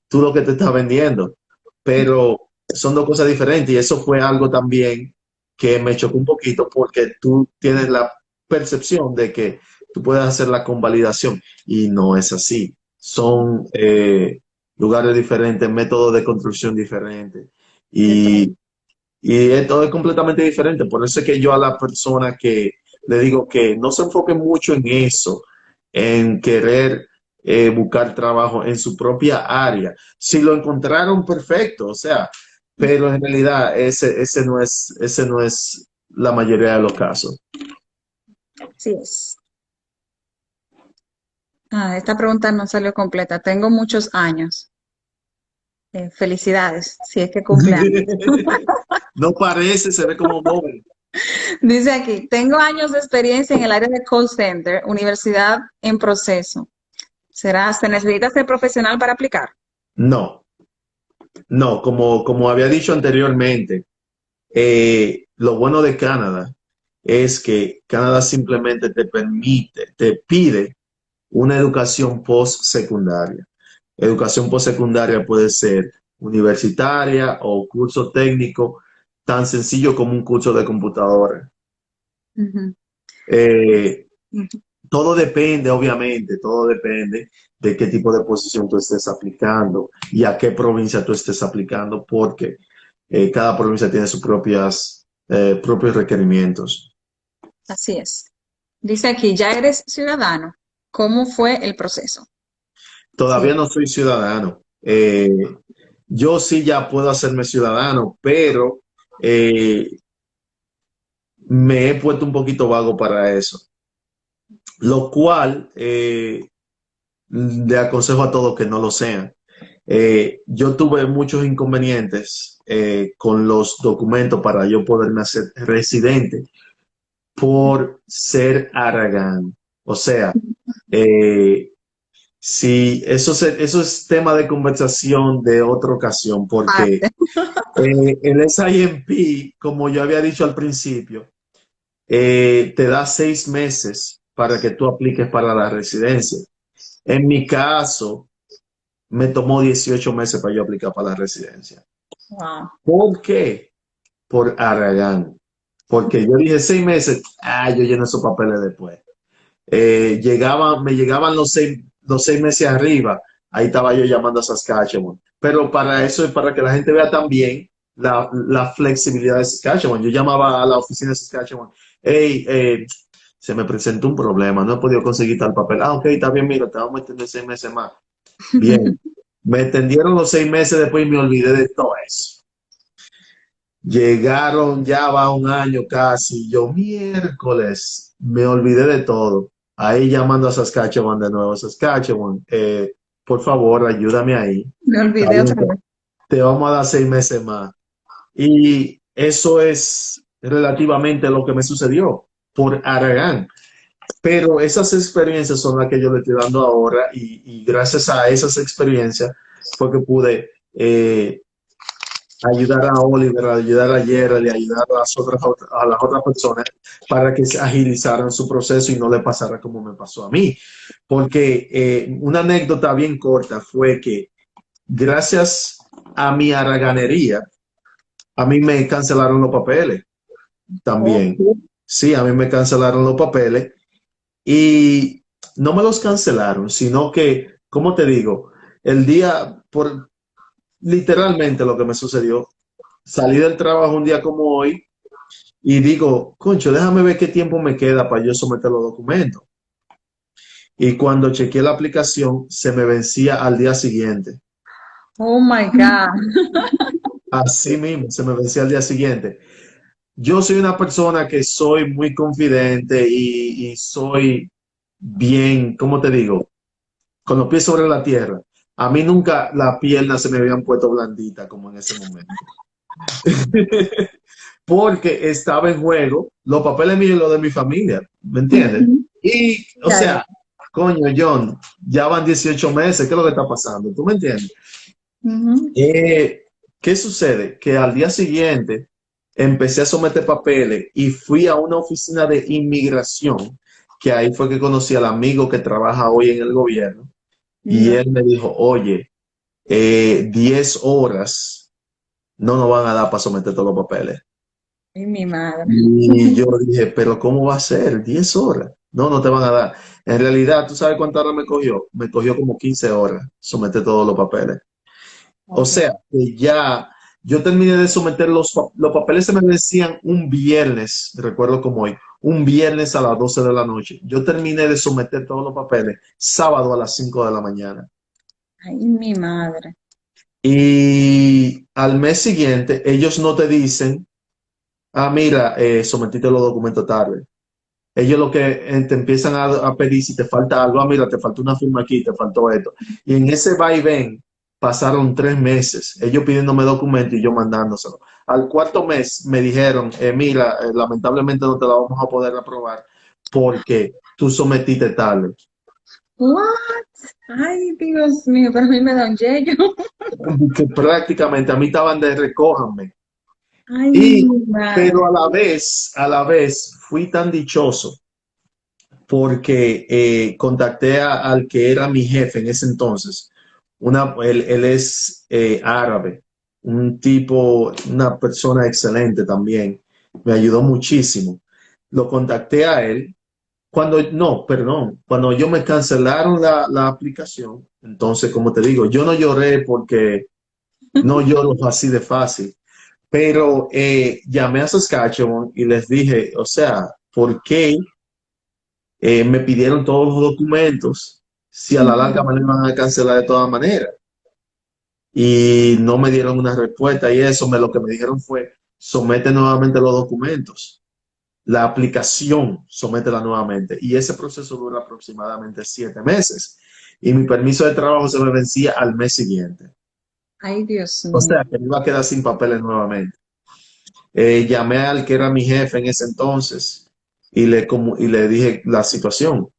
tú lo que te estás vendiendo, pero son dos cosas diferentes y eso fue algo también que me chocó un poquito porque tú tienes la percepción de que tú puedes hacer la convalidación y no es así. Son lugares diferentes, métodos de construcción diferentes y, y esto es completamente diferente. Por eso es que yo a la persona que le digo que no se enfoque mucho en eso, en querer buscar trabajo en su propia área. Si lo encontraron, perfecto, o sea, pero en realidad ese no es la mayoría de los casos. Así es. Esta pregunta no salió completa. Tengo muchos años. Felicidades, si es que cumpleaños. No parece, se ve como joven. Dice aquí, tengo años de experiencia en el área de call center, universidad en proceso. ¿Se necesita ser profesional para aplicar? No, no, como había dicho anteriormente, lo bueno de Canadá es que Canadá simplemente te permite, te pide una educación postsecundaria. Educación postsecundaria puede ser universitaria o curso técnico, tan sencillo como un curso de computadora. Ujú, Eh, ujú. Todo depende, obviamente, todo depende de qué tipo de posición tú estés aplicando y a qué provincia tú estés aplicando, porque cada provincia tiene sus propios requerimientos. Así es. Dice aquí, ya eres ciudadano. ¿Cómo fue el proceso? Todavía Sí. no soy ciudadano. Yo sí ya puedo hacerme ciudadano, pero eh, me he puesto un poquito vago para eso, lo cual le aconsejo a todos que no lo sean. Yo tuve muchos inconvenientes con los documentos para yo poderme hacer residente por ser Aragán. O sea, eh, sí, eso es tema de conversación de otra ocasión, porque Parte. el SIMP, como yo había dicho al principio, te da 6 meses para que tú apliques para la residencia. En mi caso, me tomó 18 meses para yo aplicar para la residencia. Wow. ¿Por qué? Por Aragán. Porque yo dije 6 meses, yo lleno esos papeles después. Me llegaban los 6 meses arriba, ahí estaba yo llamando a Saskatchewan. Pero para eso es para que la gente vea también la flexibilidad de Saskatchewan. Yo llamaba a la oficina de Saskatchewan, hey, se me presentó un problema, no he podido conseguir tal papel. Ok, está bien, mira, te vamos a extender 6 meses más. Bien, me extendieron los 6 meses después y me olvidé de todo eso. Llegaron, ya va un año casi, yo miércoles, me olvidé de todo. Ahí llamando a Saskatchewan de nuevo, Saskatchewan, por favor, ayúdame ahí. Me Está olvidé bien, otra vez. te vamos a dar 6 meses más. Y eso es relativamente lo que me sucedió por Aragán. Pero esas experiencias son las que yo le estoy dando ahora y gracias a esas experiencias fue que pude ayudar a Oliver, ayudar a Gerald y ayudar a las otras personas para que se agilizaran su proceso y no le pasara como me pasó a mí. Porque una anécdota bien corta fue que gracias a mi haraganería, a mí me cancelaron los papeles Oh, también. Sí, a mí me cancelaron los papeles y no me los cancelaron, sino que, ¿cómo te digo? El día, por literalmente lo que me sucedió, salí del trabajo un día como hoy y digo, concho, déjame ver qué tiempo me queda para yo someter los documentos. Y cuando chequeé la aplicación, se me vencía al día siguiente. oh my God. Así mismo, se me vencía al día siguiente. Yo soy una persona que soy muy confidente y soy bien, ¿cómo te digo? Con los pies sobre la tierra. A mí nunca las piernas se me habían puesto blanditas como en ese momento. Porque estaba en juego los papeles míos y los de mi familia, ¿me entiendes? Ujú. Y, o Ya, ya. sea, coño, John, ya van 18 meses, ¿qué es lo que está pasando? ¿Tú me entiendes? Ujú. Eh, ¿Qué sucede? Que al día siguiente empecé a someter papeles y fui a una oficina de inmigración, que ahí fue que conocí al amigo que trabaja hoy en el gobierno, y No. él me dijo, oye, 10 horas no nos van a dar para someter todos los papeles. Ay, mi madre. Y yo dije, pero ¿cómo va a ser? 10 horas. No, no te van a dar. En realidad, ¿tú sabes cuántas horas me cogió? Me cogió como 15 horas someter todos los papeles. O Oh, sea, wow. que ya yo terminé de someter los papeles, se me vencían un viernes, recuerdo como hoy, un viernes a las 12 de la noche. Yo terminé de someter todos los papeles sábado a las 5 de la mañana. Ay, mi madre. Y al mes siguiente, ellos no te dicen, ah, mira, sometiste los documentos tarde. Ellos lo que te empiezan a pedir si te falta algo, ah, mira, te faltó una firma aquí, te faltó esto. Y en ese va y ven pasaron 3 meses, ellos pidiéndome documentos y yo mandándoselo. Al cuarto mes me dijeron, mira, lamentablemente no te la vamos a poder aprobar porque tú sometiste tarde. What? Ay, Dios mío, pero a mí me da un yello. Que prácticamente a mí estaban de recójanme. Ay, Y, mi pero madre. a la vez fui tan dichoso porque contacté al que era mi jefe en ese entonces. Él es árabe, un tipo, una persona excelente también. Me ayudó muchísimo. Lo contacté a él cuando, no, perdón, cuando yo me cancelaron la aplicación. Entonces, como te digo, yo no lloré porque no lloro así de fácil, pero llamé a Saskatchewan y les dije, o sea, ¿por qué me pidieron todos los documentos si a la larga me lo iban a cancelar de todas maneras? Y no me dieron una respuesta y eso lo que me dijeron fue, somete nuevamente los documentos. La aplicación, sométela nuevamente. Y ese proceso dura aproximadamente 7 meses. Y mi permiso de trabajo se me vencía al mes siguiente. Ay, Dios O mío. sea, que me iba a quedar sin papeles nuevamente. Llamé al que era mi jefe en ese entonces y le dije la situación.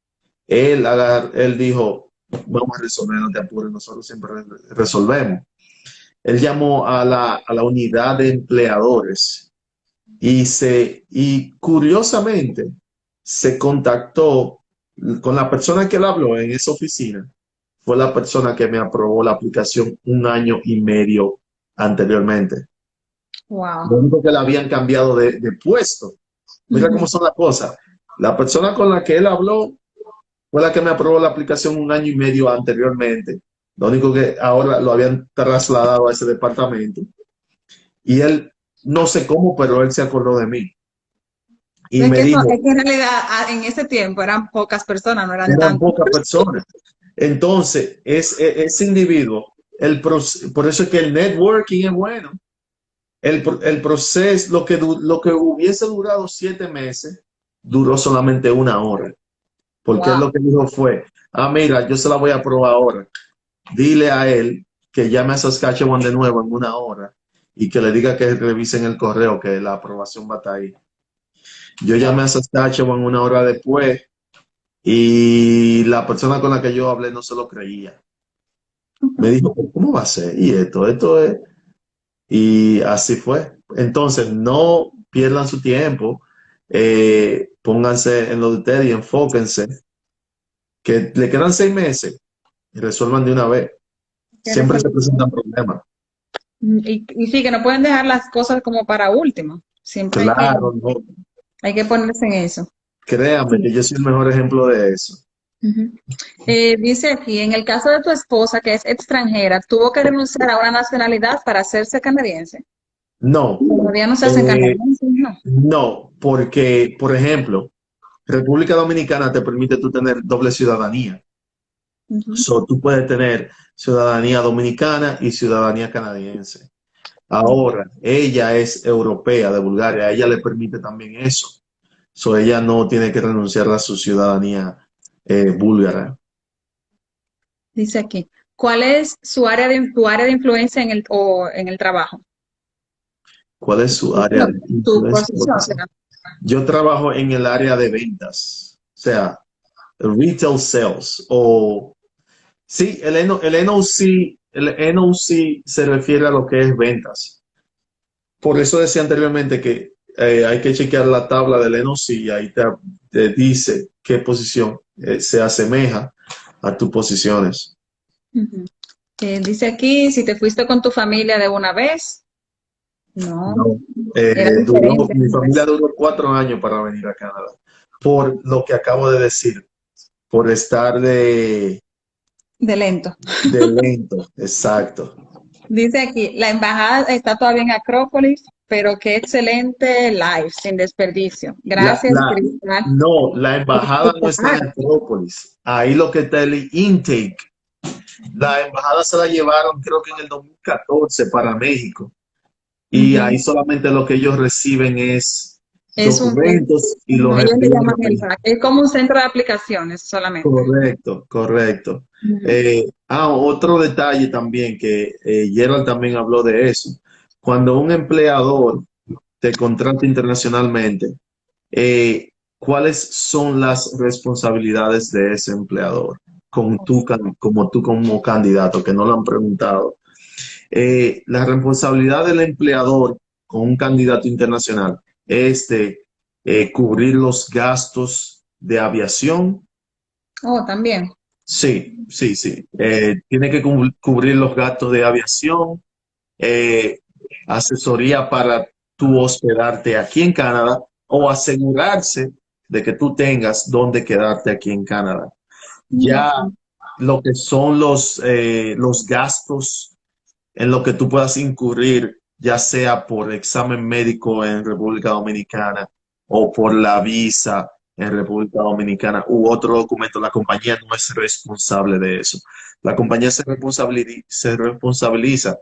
Él dijo, vamos a resolver, no te apures, nosotros siempre resolvemos. Él llamó a la unidad de empleadores y curiosamente se contactó con la persona que él habló en esa oficina. Fue la persona que me aprobó la aplicación 1 año y medio anteriormente. Lo Wow. único que le habían cambiado de puesto. Mira cómo Ujú. son las cosas. La persona con la que él habló fue la que me aprobó la aplicación 1 año y medio anteriormente. Lo único que ahora lo habían trasladado a ese departamento. Y él, no sé cómo, pero él se acordó de mí. Y Es me que, dijo, es que en realidad en ese tiempo eran pocas personas, no eran eran tantas. pocas personas. Entonces, ese individuo, por eso es que el networking es bueno. El proceso, lo que hubiese durado 7 meses, duró solamente 1 hora. Porque él Wow. lo que dijo fue, ah, mira, yo se la voy a probar ahora. Dile a él que llame a Saskatchewan de nuevo en 1 hora y que le diga que revisen el correo, que la aprobación va a estar ahí. Yo llamé a Wow. Saskatchewan 1 hora después y la persona con la que yo hablé no se lo creía. Me dijo, ¿cómo va a ser? Y esto es. Y así fue. Entonces, no pierdan su tiempo, pónganse en lo de ustedes y enfóquense, que le quedan 6 meses y resuelvan de una vez. Que Siempre se resolver. presentan problemas. Y sí, que no pueden dejar las cosas como para último. Siempre Claro, no. hay que ponerse en eso. Créanme que Sí. yo soy el mejor ejemplo de eso. Ujú. Dice aquí, en el caso de tu esposa, que es extranjera, tuvo que renunciar a una nacionalidad para hacerse canadiense. No, Todavía no se hacen eh, canadienses, ¿no? no, porque, por ejemplo, República Dominicana te permite tú tener doble ciudadanía. Ujú. So, tú puedes tener ciudadanía dominicana y ciudadanía canadiense. Ahora, ella es europea de Bulgaria, a ella le permite también eso. So, ella no tiene que renunciar a su ciudadanía búlgara. Dice aquí, ¿cuál es su área tu área de influencia en el trabajo? ¿Cuál es su área de Tu influencia? posición será. Yo trabajo en el área de ventas, o sea, retail sales o sí, el NOC se refiere a lo que es ventas. Por eso decía anteriormente que hay que chequear la tabla del NOC y ahí te dice qué posición se asemeja a tus posiciones. Ujú. Dice aquí, si te fuiste con tu familia de una vez, no, No, era diferente. mi familia duró 4 años para venir a Canadá, por lo que acabo de decir, por estar De lento. de lento, exacto. Dice aquí, la embajada está todavía en Acrópolis, pero qué excelente live, sin desperdicio. La, Gracias, la, Cristal. no, la embajada no está en Acrópolis. Ahí lo que está el intake. La embajada se la llevaron, creo que en el 2014 para México. Y ahí Ujú. solamente lo que ellos reciben es Es un, documentos y ujú, los ellos le envían llaman a el México. rack. Es como un centro de aplicaciones solamente. Correcto, correcto. Ujú. Otro detalle también que Gerald también habló de eso. Cuando un empleador te contrata internacionalmente, ¿cuáles son las responsabilidades de ese empleador como tú como candidato, que no lo han preguntado? La responsabilidad del empleador con un candidato internacional es de cubrir los gastos de aviación. Oh, también. Sí, sí, sí. Tiene que cubrir los gastos de aviación, eh, asesoría para tú hospedarte aquí en Canadá o asegurarse de que tú tengas dónde quedarte aquí en Canadá. Ya Ujú. lo que son los gastos en lo que tú puedas incurrir, ya sea por examen médico en República Dominicana o por la visa en República Dominicana u otro documento, la compañía no es responsable de eso. La compañía se responsabiliza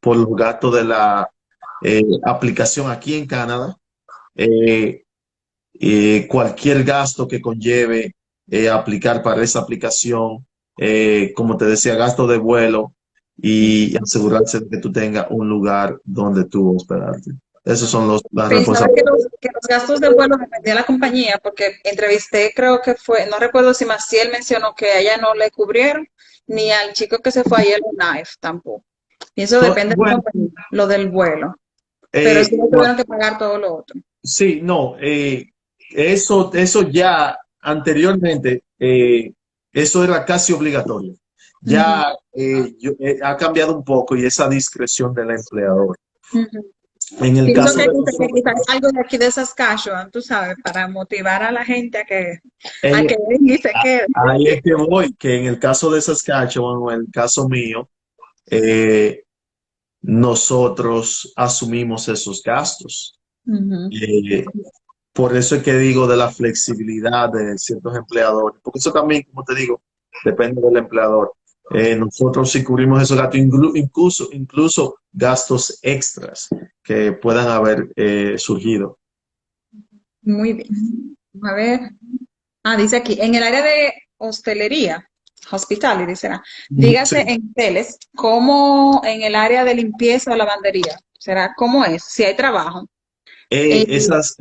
por los gastos de la aplicación aquí en Canadá, eh, cualquier gasto que conlleve aplicar para esa aplicación, como te decía, gasto de vuelo y asegurarse de que tú tengas un lugar donde tú hospedarte. Esos son las Pensaba que responsabilidades. que los gastos de vuelo dependía de la compañía, porque entrevisté, creo que fue, no recuerdo si Maciel mencionó que a ella no le cubrieron, ni al chico que se fue a Yellowknife tampoco. Y eso depende de la Bueno, compañía, lo del vuelo. Pero sí eh, le tuvieron que pagar todo lo otro. sí, no, eso ya anteriormente, eso era casi obligatorio. Ujú, Ya ha cambiado un poco y esa discreción del empleador. ujú. En el Pienso caso que de quizás nosotros, algo de aquí de Saskatchewan, tú sabes, para motivar a la gente a en- que venga y se quede. ahí es que voy, que en el caso de Saskatchewan o en el caso mío, eh, nosotros asumimos esos gastos. Ujú. Eh, por eso es que digo de la flexibilidad de ciertos empleadores, porque eso también, como te digo, depende del empleador. Nosotros sí cubrimos esos gastos, incluso gastos extras que puedan haber surgido. Muy bien. A ver. Ah, dice aquí, en el área de hostelería, hospitality será, dígase Sí. en hoteles, como en el área de limpieza o lavandería, será, ¿cómo es? Si hay trabajo. Eh, Esas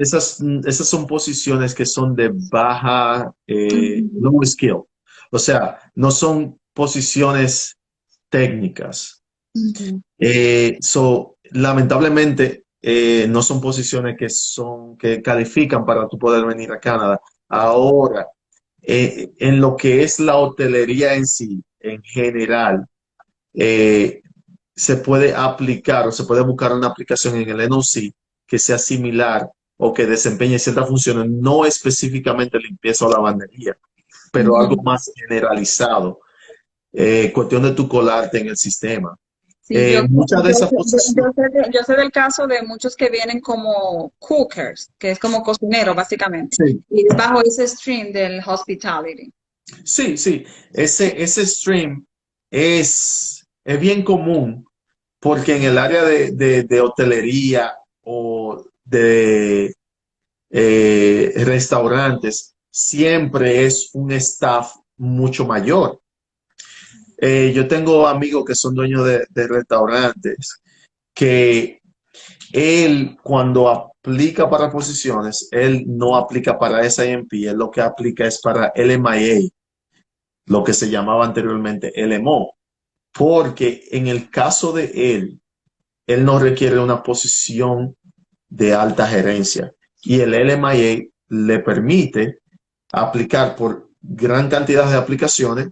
son posiciones que son de baja, ujú, low skill. O sea, no son posiciones técnicas. ujú, Lamentablemente, no son posiciones que califican para tú poder venir a Canadá. Ahora, en lo que es la hotelería en sí, en general, eh, se puede aplicar o se puede buscar una aplicación en el NOC que sea similar o que desempeñe ciertas funciones, no específicamente limpieza o lavandería, pero algo ujú. más generalizado, cuestión de tu colarte en el sistema. Sí, Muchas de esas posiciones, yo sé del caso de muchos que vienen como cookers, que es como cocinero básicamente, sí, y es bajo ese stream del hospitality. sí, sí, ese stream es bien común porque en el área de hotelería o de restaurantes, siempre es un staff mucho mayor. Yo tengo amigos que son dueños de restaurantes que él cuando aplica para posiciones, él no aplica para SIMP, él lo que aplica es para LMIA, lo que se llamaba anteriormente LMO, porque en el caso de él no requiere una posición de alta gerencia y el LMIA le permite aplicar por gran cantidad de aplicaciones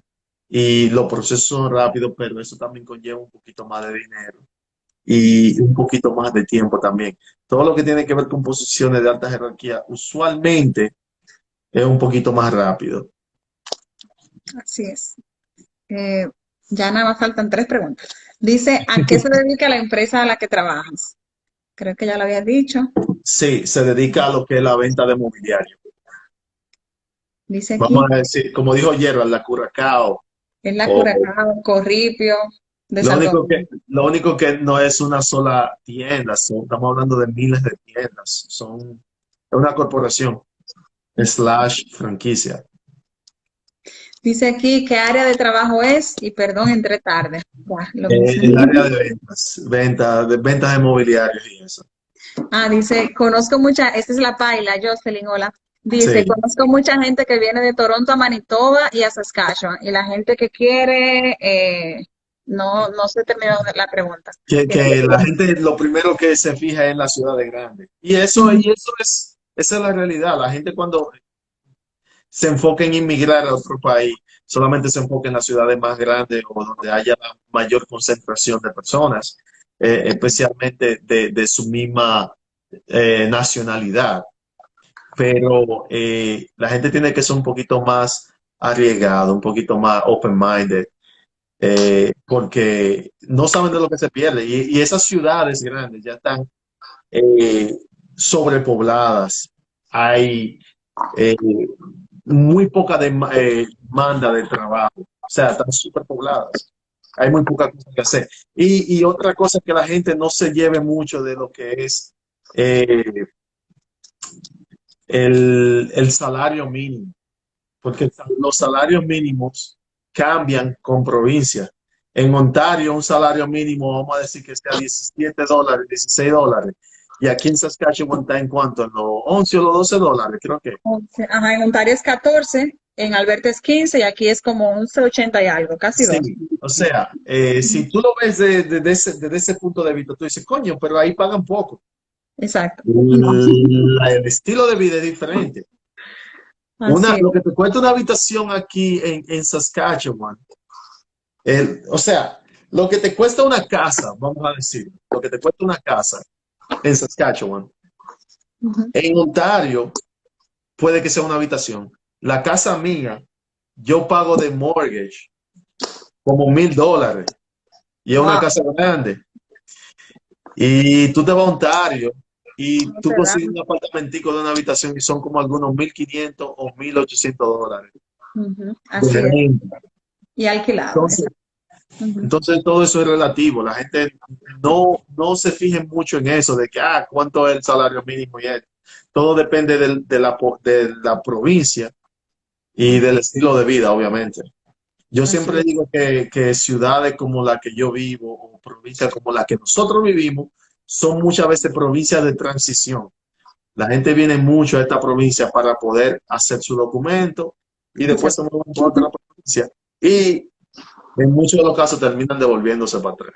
y los procesos son rápidos, pero eso también conlleva un poquito más de dinero y un poquito más de tiempo también. Todo lo que tiene que ver con posiciones de alta jerarquía usualmente es un poquito más rápido. Así es. Eh, Ya nada más faltan 3 preguntas. Dice, ¿a qué se dedica la empresa a la que trabajas? Creo que ya lo habías dicho. Sí, se dedica a lo que es la venta de mobiliario. Dice Vamos aquí, a decir, como dijo Gerald, la Curacao. es la O Curacao, Corripio, de Santo Domingo. lo único que no es una sola tienda, estamos hablando de miles de tiendas. Es una corporación slash franquicia. Dice aquí, ¿qué área de trabajo es? Y perdón, entré tarde. Ya, lo mismo. El área de ventas, ventas de mobiliarios y eso. Ah, dice, conozco mucha, esta es la Paila, Jocelyn, hola. Dice, Sí. conozco mucha gente que viene de Toronto a Manitoba y a Saskatchewan. Y la gente que quiere, no se terminó la pregunta. Tiene que Que la ser. gente lo primero que se fija es en la ciudad de grande. Esa es la realidad. La gente cuando se enfoca en inmigrar a otro país, solamente se enfoca en las ciudades más grandes o donde haya la mayor concentración de personas, especialmente de su misma nacionalidad. Pero la gente tiene que ser un poquito más arriesgado, un poquito más open-minded, porque no saben de lo que se pierde. Y esas ciudades grandes ya están eh, sobrepobladas. Hay eh, muy poca demanda de trabajo. O sea, están superpobladas. Hay muy poca cosa que hacer. Y otra cosa que la gente no se lleve mucho de lo que es eh, el salario mínimo, porque los salarios mínimos cambian con provincia. En Ontario, un salario mínimo, vamos a decir que sea $17, $16. Y aquí en Saskatchewan está en cuánto, en los 11 o los $12, creo que. Ajá, en Ontario es 14, en Alberta es 15 y aquí es como 11,80 y algo, casi Sí, 2. o sea, si tú lo ves desde ese punto de vista, tú dices, coño, pero ahí pagan poco. Exacto. El estilo de vida es diferente. Así es. Lo que te cuesta una habitación aquí en Saskatchewan, o sea, lo que te cuesta una casa, vamos a decir, lo que te cuesta una casa en Saskatchewan, Ujú. en Ontario puede que sea una habitación. La casa mía, yo pago de mortgage como $1,000 y es una Wow, casa grande. Y tú te vas a Ontario y no tú te da. consigues un apartamentico de una habitación y son como algunos 1,500 o $1,800 Ujú, de así es. renta. Y alquilado, Entonces, exacto. Ujú. entonces todo eso es relativo. La gente no se fije mucho en eso de que, cuánto es el salario mínimo y eso. Todo depende de la provincia y del estilo de vida, obviamente. Yo Así siempre es. digo que ciudades como la que yo vivo o provincias como la que nosotros vivimos son muchas veces provincias de transición. La gente viene mucho a esta provincia para poder hacer su documento y después se mueven a otra provincia. Y en muchos de los casos terminan devolviéndose para atrás.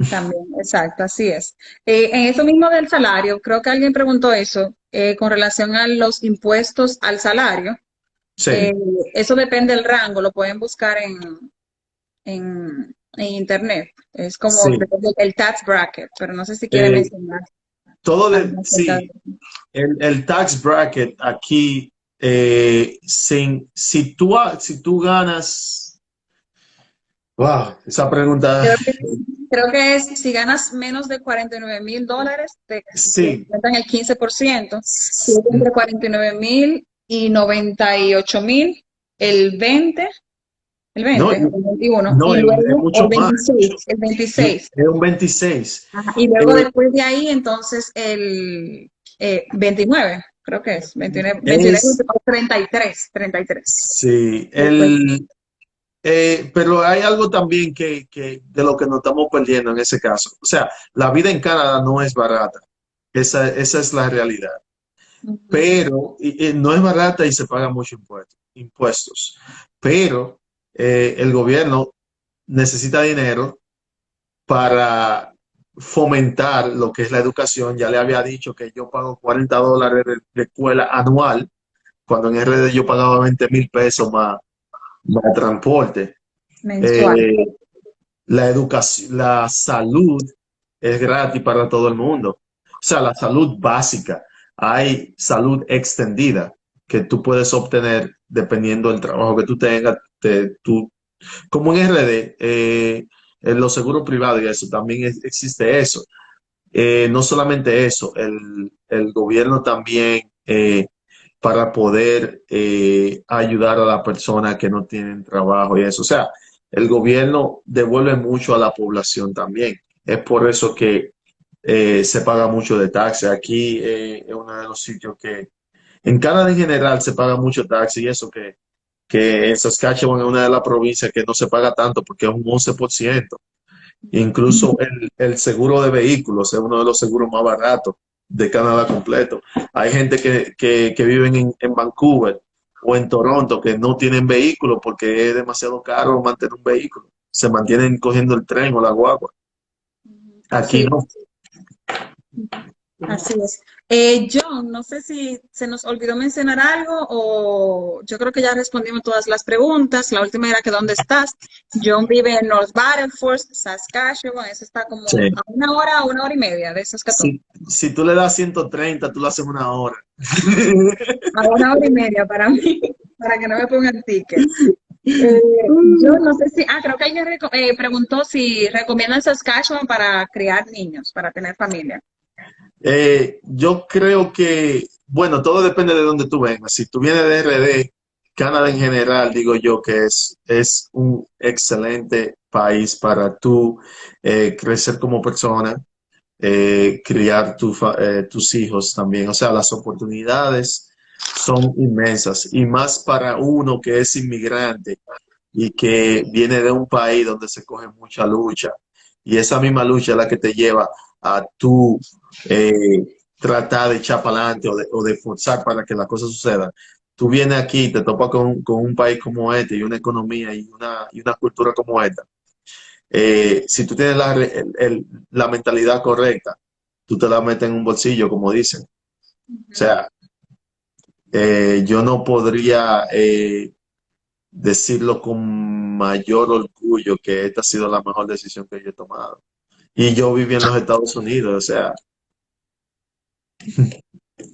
También, exacto, así es. En eso mismo del salario, creo que alguien preguntó eso con relación a los impuestos al salario. Eh, Sí, Eso depende del rango, lo pueden buscar en internet. Es como sí. depende el tax bracket, pero no sé si quiere mencionar algo acerca de Sí, eso. el tax bracket aquí, si tú ganas, wow, esa pregunta, Creo que, creo que es si ganas menos de $49,000, te sí, cuentan el 15%. Si es entre 49,000 y 98,000, el 20, el no, 20 o el 21, no, y es luego mucho más, el 26. es un 26. Ajá, y luego Eh, después de ahí, entonces el 29, creo que es, 29, 29, es, 33, 33. sí, Después, pero hay algo también que de lo que nos estamos perdiendo en ese caso. O sea, la vida en Canadá no es barata, esa es la realidad. ujú, Pero no es barata y se paga mucho impuestos. Pero el gobierno necesita dinero para fomentar lo que es la educación. Ya le había dicho que yo pago $40 de escuela anual, cuando en RD yo pagaba 20,000 pesos más transporte. mensual. Eh, la educación, la salud es gratis para todo el mundo. O sea, la salud básica. Hay salud extendida que tú puedes obtener dependiendo del trabajo que tú tengas. como en RD, en los seguros privados y eso, también existe eso. No solamente eso, el gobierno también, para poder ayudar a las personas que no tienen trabajo y eso. O sea, el gobierno devuelve mucho a la población también. Es por eso que se paga mucho de taxes. Aquí es uno de los sitios que, en Canadá en general, se paga mucho taxes y eso que en Saskatchewan es una de las provincias que no se paga tanto porque es un 11%. Incluso el seguro de vehículos es uno de los seguros más baratos de Canadá completo. Hay gente que viven en Vancouver o en Toronto que no tienen vehículo porque es demasiado caro mantener un vehículo. Se mantienen cogiendo el tren o la guagua. Aquí Así no. Así es. John, no sé si se nos olvidó mencionar algo o yo creo que ya respondimos todas las preguntas. La última era que ¿dónde estás? John vive en North Battleford, Saskatchewan. Eso está como Sí. a una hora y media de Saskatoon. Si tú le das 130, tú lo haces en una hora. A una hora y media para mí, para que no me pongan tickets. Yo no sé si, creo que ella preguntó si recomiendan Saskatchewan para criar niños, para tener familia. Yo creo que, bueno, todo depende de dónde tú vengas. Si tú vienes de RD, Canadá en general, digo yo que es un excelente país para tú crecer como persona, criar tus hijos también. O sea, las oportunidades son inmensas y más para uno que es inmigrante y que viene de un país donde se coge mucha lucha. Y esa misma lucha es la que te lleva a tú tratar de echar para adelante o de forzar para que las cosas sucedan. Tú vienes aquí y te topas con un país como este y una economía y una cultura como esta. Si tú tienes la mentalidad correcta, tú te la metes en un bolsillo, como dicen. O sea, yo no podría decirlo con mayor orgullo que esta ha sido la mejor decisión que yo he tomado. Y yo viví en los Estados Unidos, o sea, es Muy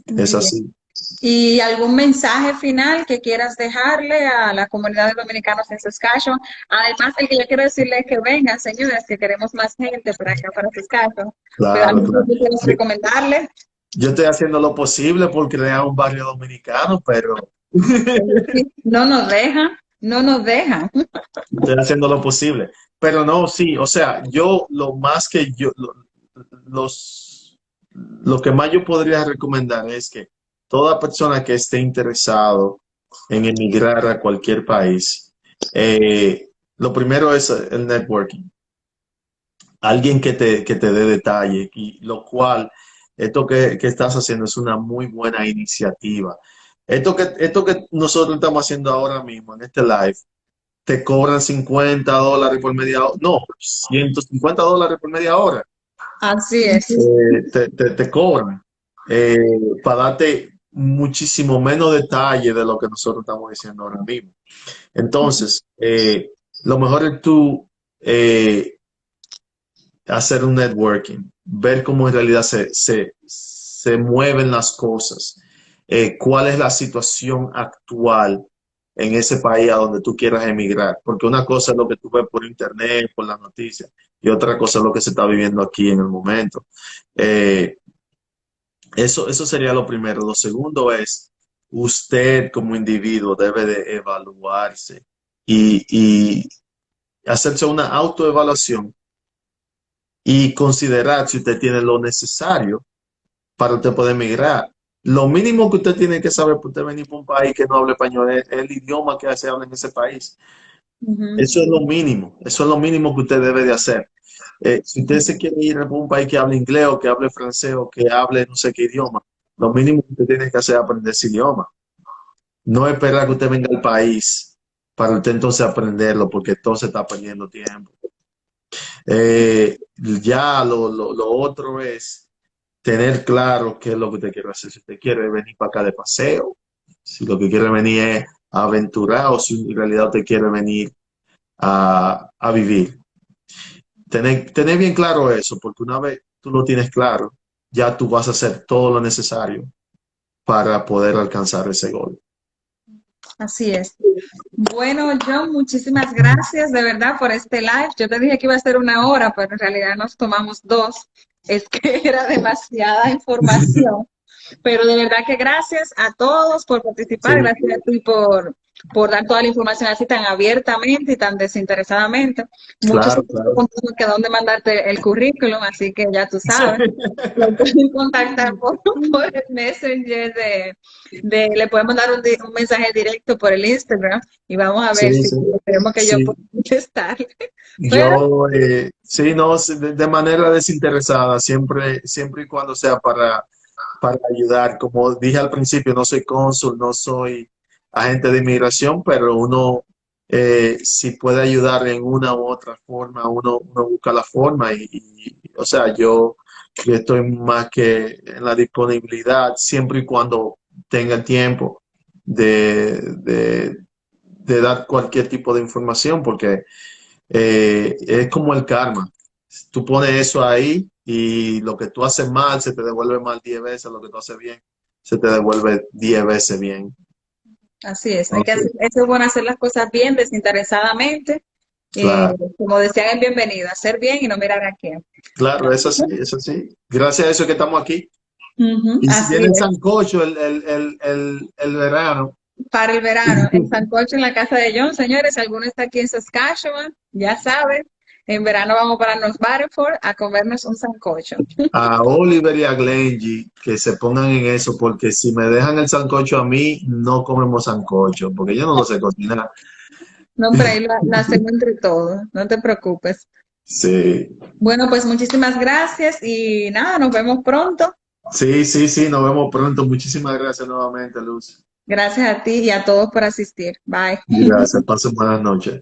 bien. así. ¿Y algún mensaje final que quieras dejarle a la comunidad de dominicanos en Saskatchewan? Además, el que yo quiero decirle es que vengan, señores, que queremos más gente por acá para Saskatchewan. Pero Claro, algo claro. que quieras Yo, recomendarle, yo estoy haciendo lo posible por crear un barrio dominicano, pero no nos dejan, no nos dejan. estoy haciendo lo posible. Pero no, sí, o sea, yo lo más que yo, lo que más yo podría recomendar es que toda persona que esté interesado en emigrar a cualquier país, lo primero es el networking. Alguien que te dé detalle, y lo cual, esto que estás haciendo es una muy buena iniciativa. Esto que nosotros estamos haciendo ahora mismo en este live, te cobran $50 por media hora, no, $150 por media hora, Así es. te cobran eh, para darte muchísimo menos detalle de lo que nosotros estamos diciendo ahora mismo. Entonces, lo mejor es tú hacer un networking, ver cómo en realidad se mueven las cosas, cuál es la situación actual en ese país a donde tú quieras emigrar, porque una cosa es lo que tú ves por internet, por las noticias, y otra cosa es lo que se está viviendo aquí en el momento. Eh, eso sería lo primero. Lo segundo es, usted como individuo debe de evaluarse y hacerse una autoevaluación y considerar si usted tiene lo necesario para usted poder emigrar. Lo mínimo que usted tiene que saber para usted venir para un país que no hable español es el idioma que se habla en ese país. Ujú. Eso es lo mínimo, eso es lo mínimo que usted debe de hacer. Si usted se quiere ir a un país que hable inglés o que hable francés o que hable no sé qué idioma, lo mínimo que usted tiene que hacer es aprender ese idioma. No esperar que usted venga al país para usted entonces aprenderlo, porque entonces está perdiendo tiempo. Ya lo otro es tener claro qué es lo que usted quiere hacer. Si usted quiere venir para acá de paseo, si lo que quiere venir es a aventurar o si en realidad usted quiere venir a vivir. Tener bien claro eso, porque una vez tú lo tienes claro, ya tú vas a hacer todo lo necesario para poder alcanzar ese gol. Así es. Bueno, John, muchísimas gracias de verdad por este live. Yo te dije que iba a ser 1 hora, pero en realidad nos tomamos 2. Es que era demasiada información. Pero de verdad que gracias a todos por Sí, participar, gracias a ti por dar toda la información así tan abiertamente y tan desinteresadamente. Muchos claro, claro. contando que dónde mandarte el currículum, así que ya tú sabes. Lo pueden contactar por el Messenger le podemos dar un mensaje directo por el Instagram y vamos a ver Sí, si sí, esperemos que yo pueda sí. contestar. Pero Yo, sí, no, sí, de manera desinteresada, siempre, siempre y cuando sea para ayudar. Como dije al principio, no soy cónsul, no soy agente de inmigración, pero uno, si puede ayudar en una u otra forma, uno busca la forma o sea, yo estoy más que en la disponibilidad, siempre y cuando tenga el tiempo de, de, de dar cualquier tipo de información, porque es como el karma. Tú pones eso ahí y lo que tú haces mal se te devuelve mal 10 veces, lo que tú haces bien se te devuelve 10 veces bien. así es, hay que hacer, Entonces, eso es bueno hacer las cosas bien, desinteresadamente. claro, Como decían en Bienvenido, hacer bien y no mirar a quién. claro, es así, es así. Gracias a eso que estamos aquí. Ujú, Y si así viene el es. sancocho el verano, Para el verano, el sancocho en la casa de John, señores, si alguno está aquí en Saskatchewan, ya saben, en verano vamos para North Battleford a comernos un sancocho. a Oliver y a Glengie que se pongan en eso, porque si me dejan el sancocho a mí, no comemos sancocho, porque yo no lo sé cocinar. No, hombre, ahí lo hacemos entre todos, no te preocupes. Sí. Bueno, pues muchísimas gracias y nada, nos vemos pronto. Sí, sí, sí, nos vemos pronto. Muchísimas gracias nuevamente, Luz. Gracias a ti y a todos por asistir. Bye. Gracias, pasen buenas noches.